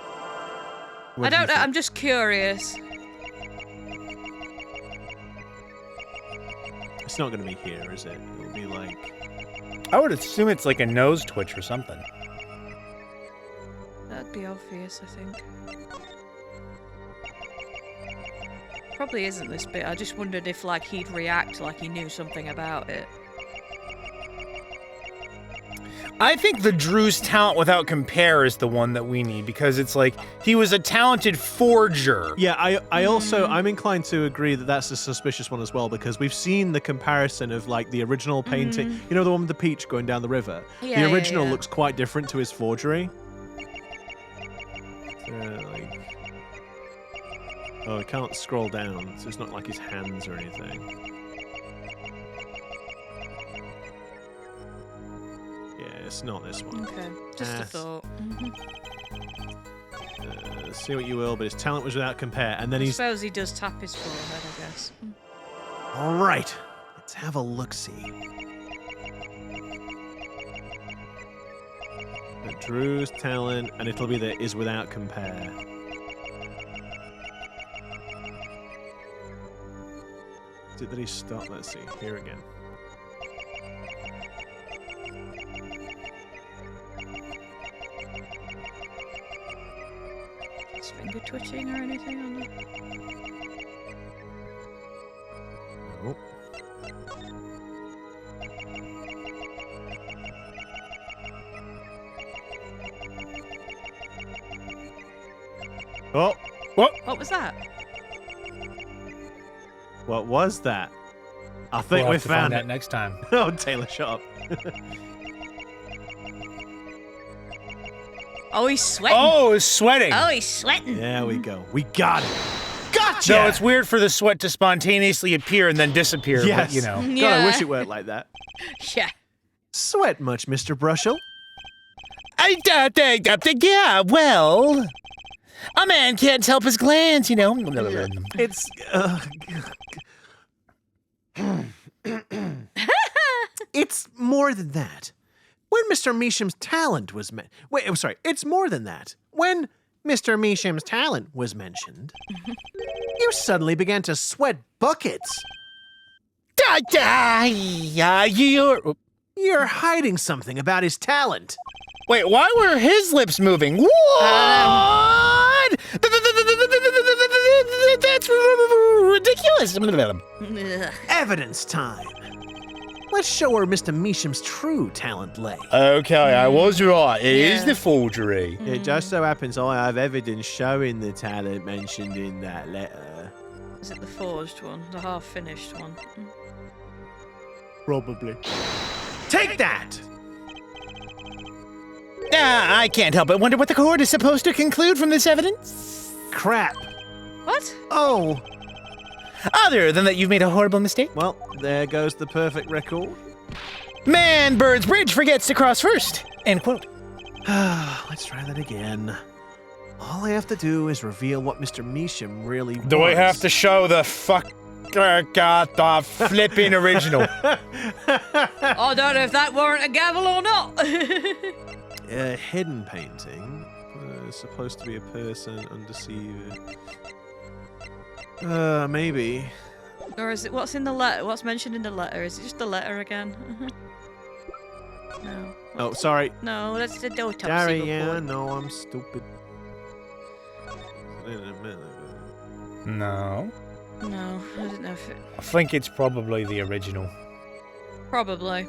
I don't know, I'm just curious. It's not going to be here, is it? It'll be like... I would assume it's like a nose twitch or something. That'd be obvious, I think. Probably isn't this bit. I just wondered if, like, he'd react like he knew something about it. I think the Drew's talent without compare is the one that we need because it's like he was a talented forger. Yeah, I'm inclined to agree that that's a suspicious one as well because we've seen the comparison of like the original painting. You know the one with the peach going down the river? Yeah, the original yeah. looks quite different to his forgery. Oh, I can't scroll down, so it's not like his hands or anything. Yeah, it's not this one. Okay, just a thought. See what you will, but his talent was without compare. And then I he's... suppose he does tap his forehead, I guess. All right, let's have a look-see. Drew's talent, and it'll be the is without compare. Is it that he stopped? Let's see. Here again. Is finger twitching or anything on that? Nope. Oh, What was that? what was that? I think We'll we have to find found out it. next time. Oh, Taylor, shut up. Oh, he's sweating. Oh, it's sweating. Oh, he's sweating. There we go. We got it. Gotcha! No, it's weird for the sweat to spontaneously appear and then disappear. Yes. But, you know. God, Yeah. I wish it weren't like that. Yeah. Sweat much, Mr. Brushel? Yeah, well, a man can't help his glands, you know. It's... It's more than that. When Mr. Misham's talent was Wait, I'm sorry. It's more than that. When Mr. Misham's talent was mentioned, you suddenly began to sweat buckets. You're hiding something about his talent. Wait, why were his lips moving? What? That's ridiculous. Ugh. Evidence time. Let's show where Mr. Misham's true talent lay. Okay, I was right. It is Yeah. the forgery. It just so happens I have evidence showing the talent mentioned in that letter. Is it the forged one? The half-finished one? Probably. Take that! I can't help but wonder what the court is supposed to conclude from this evidence. Crap. What? Oh. Other than that you've made a horrible mistake. Well, there goes the perfect record. Man Bird's Bridge forgets to cross first. End quote. Let's try that again. All I have to do is reveal what Mr. Misham really was. Do we have to show the the flipping original? I don't know if that warrant a gavel or not. A hidden painting. Supposed to be a person, undeceiver. Maybe. Or is it, what's in the letter? What's mentioned in the letter? Is it just the letter again? No. Oh, sorry. No, that's the autopsy Gary, report. yeah, no, I'm stupid. No. No, I don't know if it... I think it's probably the original. Probably.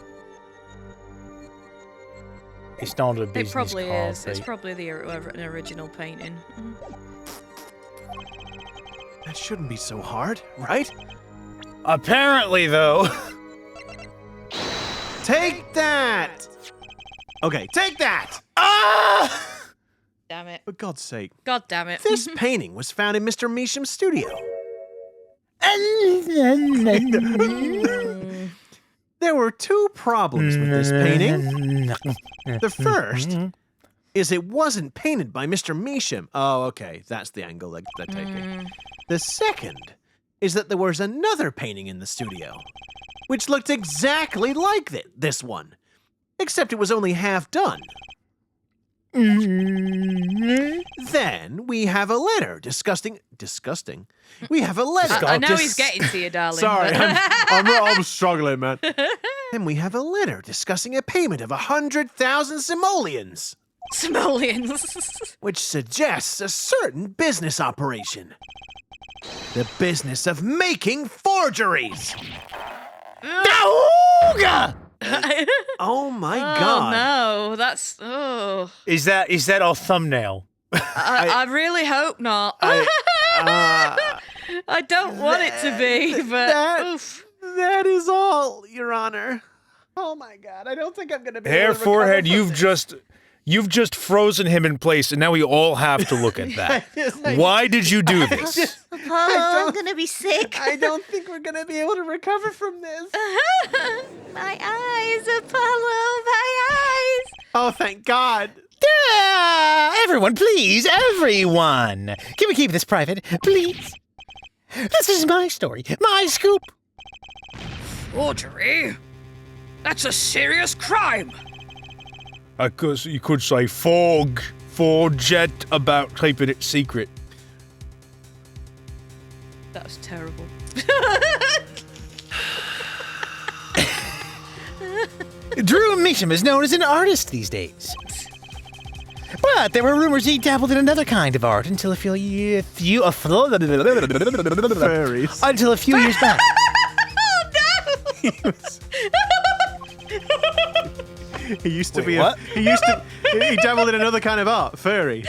It's not a business It probably card, is. It's right? probably an original painting. That shouldn't be so hard, right? Apparently, though. Take that! Okay, take that! Ah! Damn it. For God's sake. God damn it. This painting was found in Mr. Misham's studio. There were two problems with this painting. The first is it wasn't painted by Mr. Misham. Oh, okay, that's the angle they're taking. The second is that there was another painting in the studio, which looked exactly like this one, except it was only half done. Then we have a letter disgusting. We have a letter. I know he's getting to you, darling. Sorry, but- I'm struggling, man. Then we have a letter discussing a payment of 100,000 simoleons, Simoleons. which suggests a certain business operation. The business of making forgeries. Auga! Oh my Oh God. no, that's Is that our thumbnail? I really hope not. I don't want it to be, but oof. That is all, Your Honor. Oh my God, I don't think I'm gonna be Hair, able to forehead, recover from you've just frozen him in place, and now we all have to look at that. Why did you do this? Apollo, I'm gonna be sick. I don't think we're gonna be able to recover from this. My eyes, Apollo, my eyes. Oh, thank God. Everyone, please, everyone. Can we keep this private, please? This is my story, my scoop. Forgery? That's a serious crime. I guess you could say forget about keeping it secret. That was terrible. Drew Misham is known as an artist these days. But there were rumors he dabbled in another kind of art until a few years back. He used to Wait, be what? he dabbled in another kind of art, furries.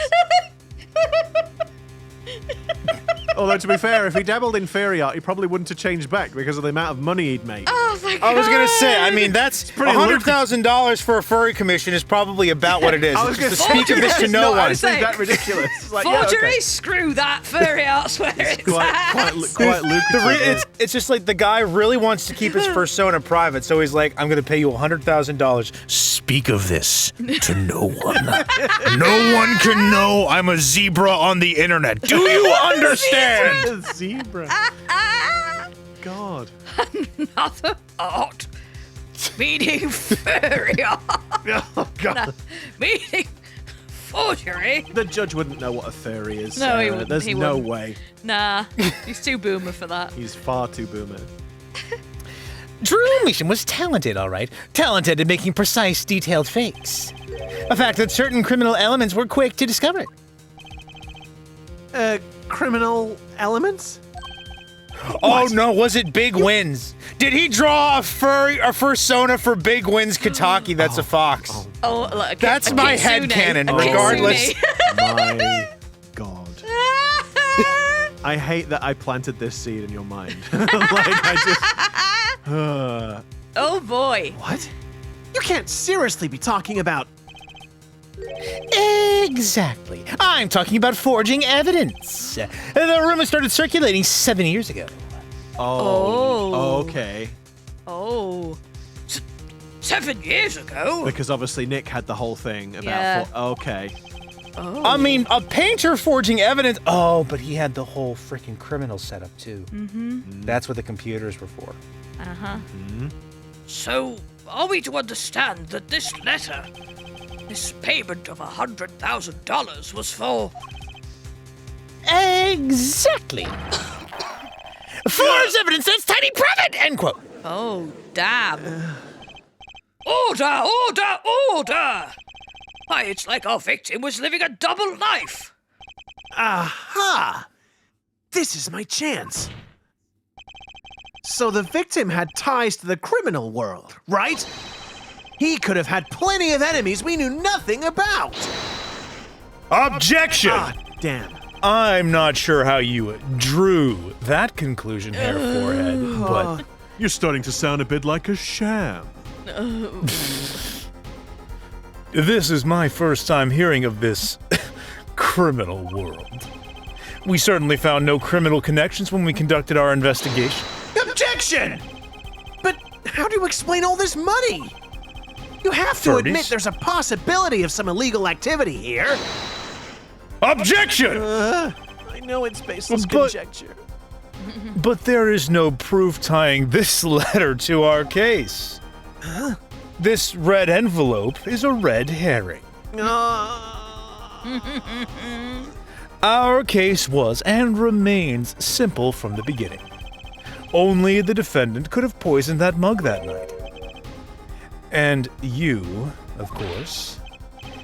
Although, to be fair, if he dabbled in fairy art, he probably wouldn't have changed back because of the amount of money he'd make. Oh my God. I was gonna say, I mean, that's pretty $100,000 for a furry commission is probably about what it is. I was It's gonna just to speak of this to no no, one. honestly, Say, that ridiculous. It's like, yeah, Forgery? okay. Screw that. Furry art's where it's Quite at. lucrative. It's just like the guy really wants to keep his persona private, so he's like, I'm gonna pay you $100,000. Speak of this to no one. No one can know I'm a zebra on the internet. Do you understand? Zebra. God. Another art. Meaning furry art. Oh, God. Meaning forgery. The judge wouldn't know what a fairy is. No, he Sarah. wouldn't, There's he no wouldn't. way. Nah, he's too boomer for that. He's far too boomer. Drew Misham was talented, all right. Talented at making precise, detailed fakes. A fact that certain criminal elements were quick to discover. Criminal elements? Oh no, was it Big Wins? Did he draw a fursona for Big Wins Kataki that's a fox? Oh, look, That's my headcanon, regardless. My God. I hate that I planted this seed in your mind. Like, I just... Oh boy. What? You can't seriously be talking about... Exactly. I'm talking about forging evidence. The rumor started circulating 7 years ago. Oh. Okay. Oh. 7 years ago? Because obviously Nick had the whole thing about... Yeah. Okay. Oh. I mean, a painter forging evidence. Oh, but he had the whole freaking criminal setup too. That's what the computers were for. Uh-huh. So, are we to understand that this letter, this payment of $100,000 was for... Exactly. Forged evidence that's tiny profit. End quote. Oh, damn. Order! Order! Order! Why, it's like our victim was living a double life. Aha! This is my chance. So the victim had ties to the criminal world, right? He could have had plenty of enemies we knew nothing about. Objection! Ah, damn. I'm not sure how you drew that conclusion, Hair Forehead, but You're starting to sound a bit like a sham. this is my first time hearing of this criminal world. We certainly found no criminal connections when we conducted our investigation. Objection! But how do you explain all this money? You have to admit Furbies? there's a possibility of some illegal activity here. Objection! I know it's baseless But- conjecture. But there is no proof tying this letter to our case. This red envelope is a red herring. Our case was and remains simple from the beginning. Only the defendant could have poisoned that mug that night. And you, of course.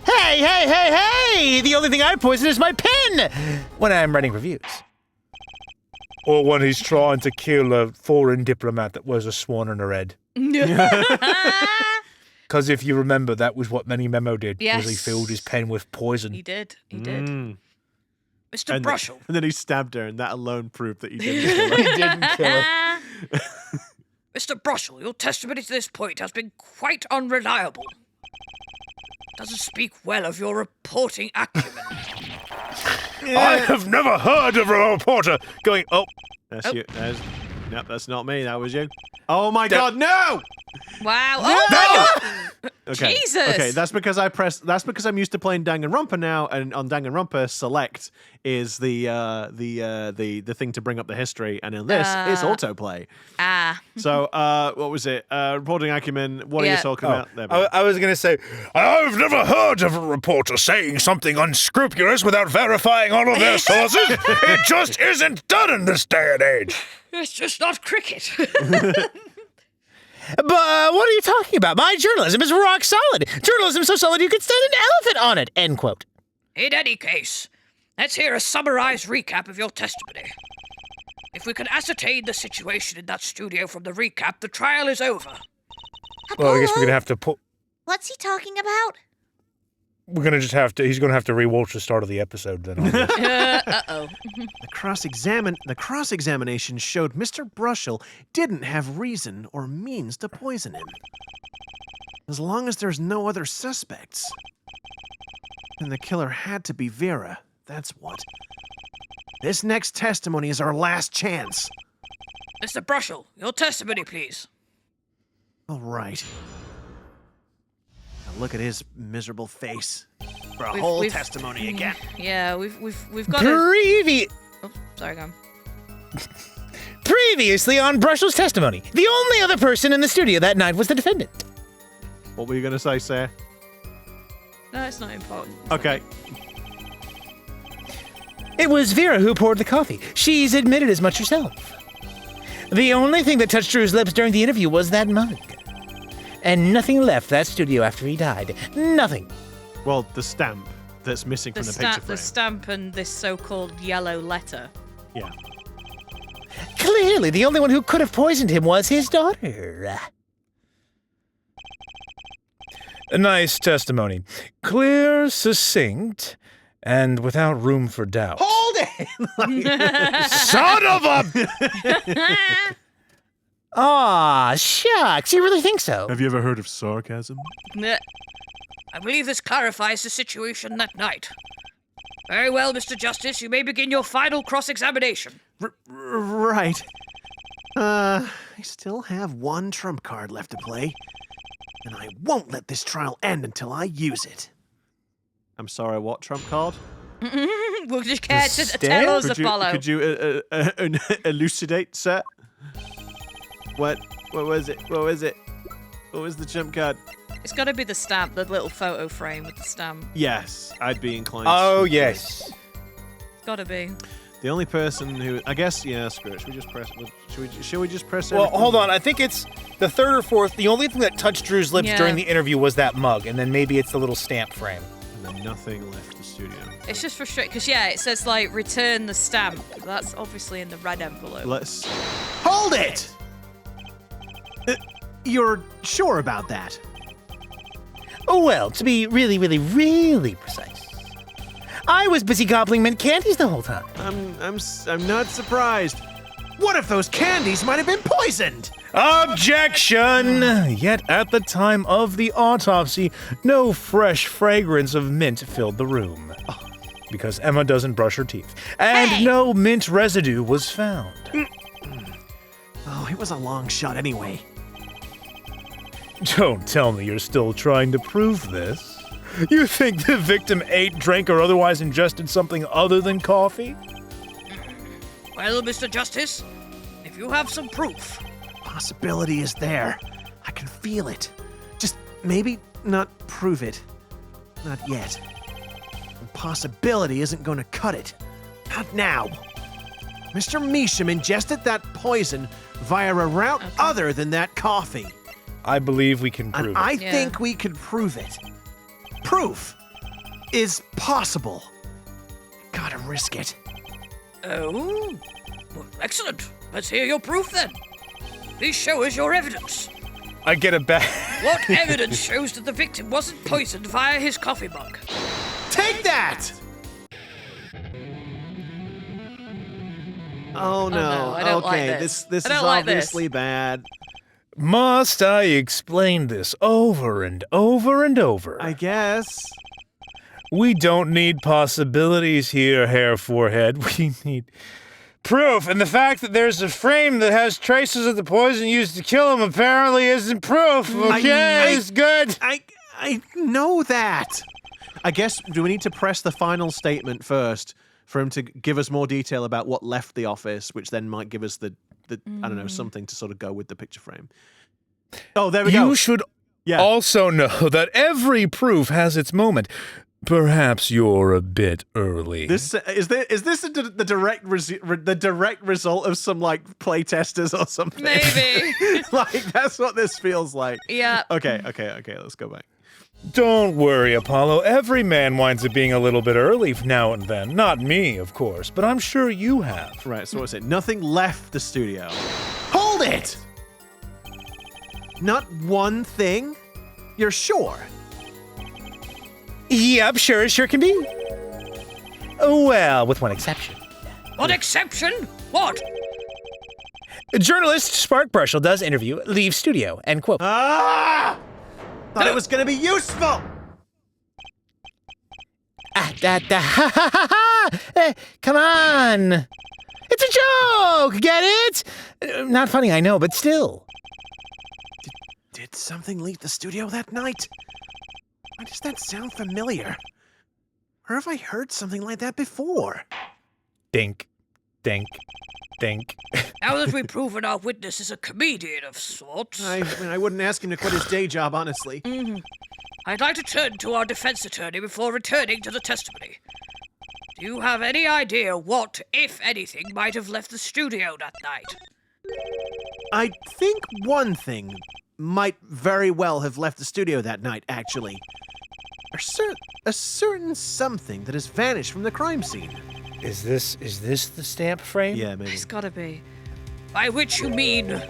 Hey, hey, hey, hey! The only thing I poison is my pen when I'm writing reviews. Or when he's trying to kill a foreign diplomat that wears a swan on her head. Because if you remember, that was what Many Memo did. Was he Yes. filled his pen with poison. He did. He did. Mr. Brushel, And then he stabbed her, and that alone proved that he didn't kill her. He didn't kill her. Mr. Brushel, your testimony to this point has been quite unreliable. Doesn't speak well of your reporting acumen. I have never heard of a reporter going, oh, That's you. Nope, that's not me. That was you. Oh my God, no! Wow. Oh my God. Okay. Jesus. Okay, that's because I'm used to playing Danganronpa now, and on Danganronpa, select is the thing to bring up the history, and in this, it's autoplay. So, what was it? Reporting acumen. What are you Yeah. talking about? There, buddy. I was going to say, I've never heard of a reporter saying something unscrupulous without verifying all of their sources. It just isn't done in this day and age. It's just not cricket. But what are you talking about? My journalism is rock solid. Journalism so solid you could stand an elephant on it. End quote. In any case, let's hear a summarized recap of your testimony. If we can ascertain the situation in that studio from the recap, the trial is over. Well, I guess we're Apollo? going to have to put... What's he talking about? We're going to just have to... He's going to have to rewatch the start of the episode then. Uh-oh. The cross-examination showed Mr. Brushel didn't have reason or means to poison him. As long as there's no other suspects. And the killer had to be Vera, that's what. This next testimony is our last chance. Mr. Brushel, your testimony, please. All right. Now look at his miserable face for a whole testimony again. Yeah, we've got a... Oh, sorry, go on. Previously on Brushel's testimony, the only other person in the studio that night was the defendant. What were you going to say, Sarah? No, it's not important. Okay. It was Vera who poured the coffee. She's admitted as much herself. The only thing that touched Drew's lips during the interview was that mug. And nothing left that studio after he died. Nothing. Well, the stamp that's missing from the picture frame. The stamp and this so-called yellow letter. Yeah. Clearly, the only one who could have poisoned him was his daughter. A nice testimony. Clear, succinct, and without room for doubt. Hold Son of a... Aw, shucks. You really think so? Have you ever heard of sarcasm? I believe this clarifies the situation that night. Very well, Mr. Justice, you may begin your final cross-examination. Right. I still have one trump card left to play, and I won't let this trial end until I use it. I'm sorry, what trump card? Would you care to tell us, Apollo? Could you elucidate, sir? What was it? What was it? What was the trump card? It's got to be the stamp, the little photo frame with the stamp. Yes, I'd be inclined. Oh, yes. It's got to be. The only person who, I guess, yeah, screw it. Should we just press? Should we just press? Well, everything? hold on. I think it's the third or fourth. The only thing that touched Drew's lips during the interview was that mug, and then maybe it's the little stamp frame. And then nothing left the studio. It's just frustrating because it says like return the stamp. That's obviously in the red envelope. Let's hold it. You're sure about that? Oh, well, to be really, really, really precise, I was busy gobbling mint candies the whole time. I'm not surprised. What if those candies might have been poisoned? Objection! Yet at the time of the autopsy, no fresh fragrance of mint filled the room. Because Emma doesn't brush her teeth. And no mint residue was found. Oh, it was a long shot anyway. Don't tell me you're still trying to prove this. You think the victim ate, drank, or otherwise ingested something other than coffee? Well, Mr. Justice, if you have some proof. Possibility is there. I can feel it. Just maybe not prove it. Not yet. The possibility isn't going to cut it. Not now. Mr. Misham ingested that poison via a route other than that coffee. I believe we can prove And it. I think we can prove it. Proof is possible. Gotta risk it. Oh, well, excellent. Let's hear your proof then. Please show us your evidence. I get it back. What evidence shows that the victim wasn't poisoned via his coffee mug? Take that! Oh no, I don't like okay, this. this I is don't like this. obviously bad. Must I explain this over and over and over? I guess. We don't need possibilities here, hair forehead. We need proof. And the fact that there's a frame that has traces of the poison used to kill him apparently isn't proof. Okay, it's good. I know that. I guess, do we need to press the final statement first for him to give us more detail about what left the office, which then might give us the I don't know, something to sort of go with the picture frame. Oh, there we go. You should also know that every proof has its moment. Perhaps you're a bit early. This is this the direct result of some like play testers or something? Maybe. Like that's what this feels like. Yeah. Okay. Let's go back. Don't worry, Apollo. Every man winds up being a little bit early now and then. Not me, of course, but I'm sure you have. Right. So what's it? Nothing left the studio. Hold it. Not one thing. You're sure? Yep, sure can be. Well, with one exception. What exception? What? Journalist Spark Brushel does interview, leave studio, end quote. Ah! Thought it was going to be useful. Come on. It's a joke, get it? Not funny, I know, but still. Did something leave the studio that night? Why does that sound familiar? Or have I heard something like that before? Dink, dink, dink. Now that we've proven our witness is a comedian of sorts, I mean, I wouldn't ask him to quit his day job, honestly. I'd like to turn to our defense attorney before returning to the testimony. Do you have any idea what, if anything, might have left the studio that night? I think one thing might very well have left the studio that night, actually. A certain something that has vanished from the crime scene. Is this the stamp frame? Yeah, maybe. It's gotta be. By which you mean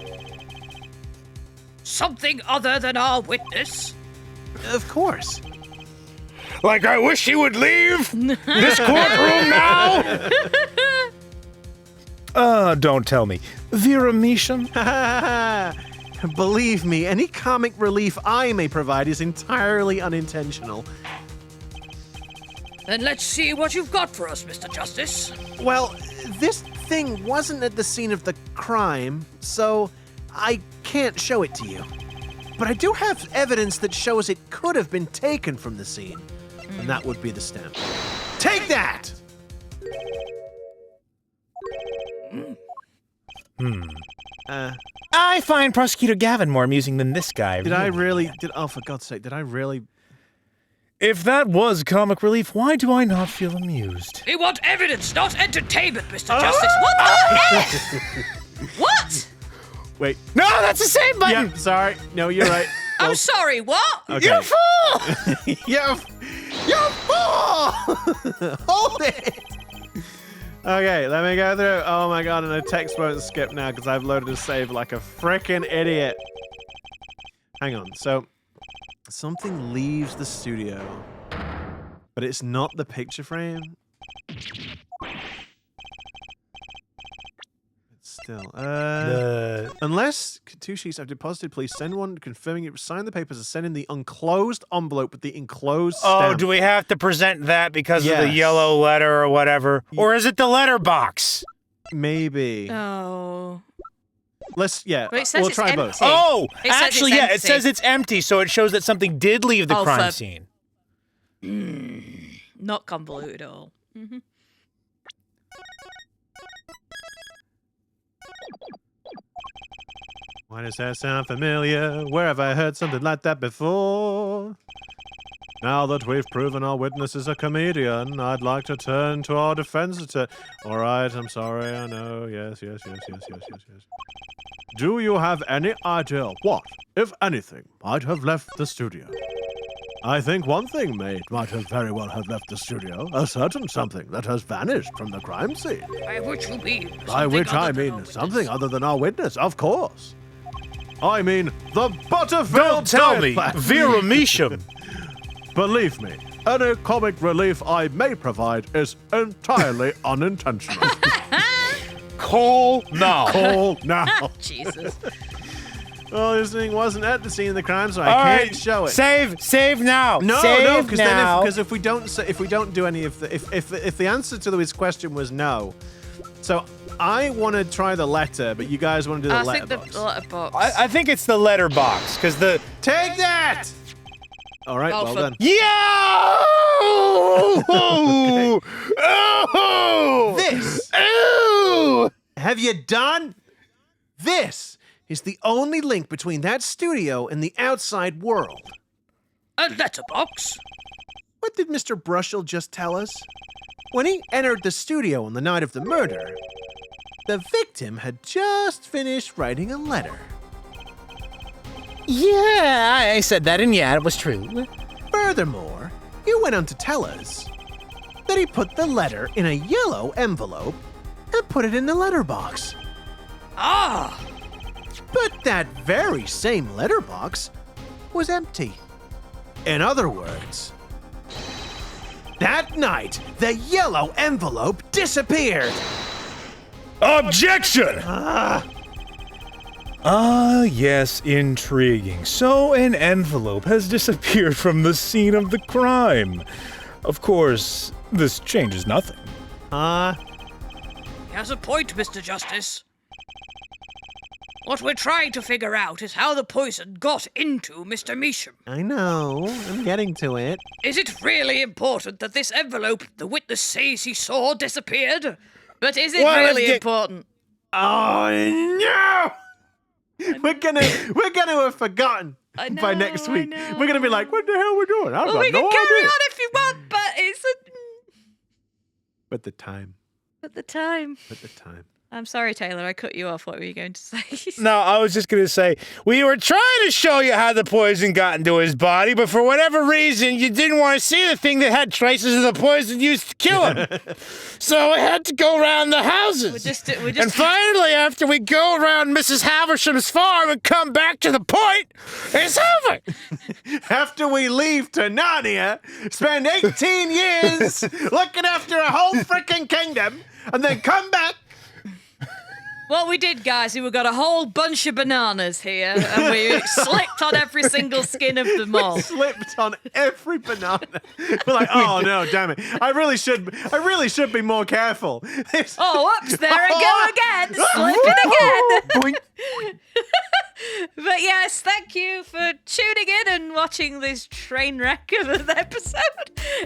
something other than our witness? Of course. Like, I wish he would leave this courtroom now. Don't tell me. Vera Misham? Believe me, any comic relief I may provide is entirely unintentional. Then let's see what you've got for us, Mr. Justice. Well, this thing wasn't at the scene of the crime, so I can't show it to you. But I do have evidence that shows it could have been taken from the scene. And that would be the stamp. Take that! I find Prosecutor Gavin more amusing than this guy. Oh, for God's sake, did I really? If that was comic relief, why do I not feel amused? We want evidence, not entertainment, Mr. Justice. What the heck? What? Wait. No, that's the same button! Yeah, sorry. No, you're right. I'm sorry, what? Okay. You fool! You fool! Hold it! Okay, let me go through. Oh my god, and the text won't skip now because I've loaded a save like a frickin' idiot. Hang on, so something leaves the studio, but it's not the picture frame. It's still, unless two sheets I've deposited, please send one confirming it. Sign the papers and send in the unclosed envelope with the enclosed stamp. Oh, do we have to present that because of the Yes. yellow letter or whatever? Or is it the letterbox? Maybe. Oh. Let's, yeah, Well, it says we'll it's try empty. both. Oh, It says actually, it's yeah, it empty. says it's empty, so it shows that something did leave the Oh, crime for- scene. Not convoluted at all. Why does that sound familiar? Where have I heard something like that before? Now that we've proven our witness is a comedian, I'd like to turn to our defense attorney. All right, I'm sorry, I know. Yes. Do you have any idea what, if anything, might have left the studio? I think one thing might have very well have left the studio. A certain something that has vanished from the crime scene. By which you mean? By something which I other than mean our something witness. other than our witness, of course. I mean the Butterfield Don't tell me, diet plan. Vera Misham. Believe me, any comic relief I may provide is entirely unintentional. Call now. Call now. Jesus. Well, this thing wasn't at the scene of the crime, so I All can't right, show it. Save now. No, Save because now. if we don't do any of the if the answer to this question was no, so I want to try the letter, but you guys want to do the I letterbox. think the letterbox. I think it's the letterbox, because the... Take that! All right, Oh, well for- done. Yo! Oh! This. Ooh! Have you done? This is the only link between that studio and the outside world. A letterbox? What did Mr. Brushel just tell us? When he entered the studio on the night of the murder, the victim had just finished writing a letter. Yeah, I said that, and yeah, it was true. Furthermore, you went on to tell us that he put the letter in a yellow envelope and put it in the letterbox. Ah! But that very same letterbox was empty. In other words, that night, the yellow envelope disappeared. Objection! Yes, intriguing. So an envelope has disappeared from the scene of the crime. Of course, this changes nothing. He has a point, Mr. Justice. What we're trying to figure out is how the poison got into Mr. Misham. I know, I'm getting to it. Is it really important that this envelope the witness says he saw disappeared? But is it Well, let's really get- important? Oh no! We're gonna have forgotten I know, by next I week. know. We're gonna be like, what the hell are we doing? I've Well, got we no can carry idea. on if you want, but it's But the time. at the time. But the time. I'm sorry, Taylor. I cut you off. What were you going to say? No, I was just going to say, we were trying to show you how the poison got into his body, but for whatever reason, you didn't want to see the thing that had traces of the poison used to kill him. So we had to go around the houses. And finally, after we go around Mrs. Haversham's farm and come back to the point, it's over. After we leave to Narnia, spend 18 years looking after a whole freaking kingdom, and then come back. What we did, guys, we got a whole bunch of bananas here, and we slipped on every single skin of them all. Slipped on every banana. We're like, oh no, damn it! I really should be more careful. Oh, oops! There I go again, slipping again. But yes, thank you for tuning in and watching this train wreck of an episode.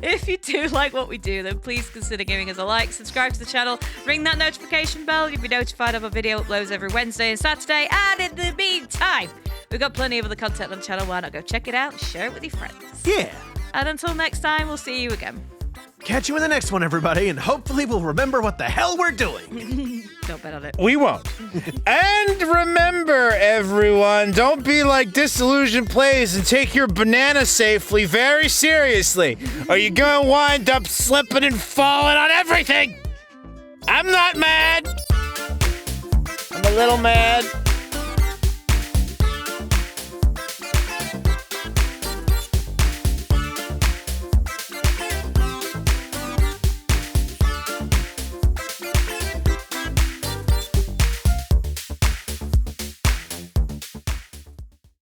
If you do like what we do, then please consider giving us a like, subscribe to the channel, ring that notification bell. You'll be notified of our video uploads every Wednesday and Saturday. And in the meantime, we've got plenty of other content on the channel. Why not go check it out and share it with your friends? Yeah. And until next time, we'll see you again. Catch you in the next one, everybody, and hopefully we'll remember what the hell we're doing. Don't bet on it. We won't. And remember, everyone, don't be like Disillusion Plays and take your banana safely very seriously, or you're gonna wind up slipping and falling on everything. I'm not mad. I'm a little mad.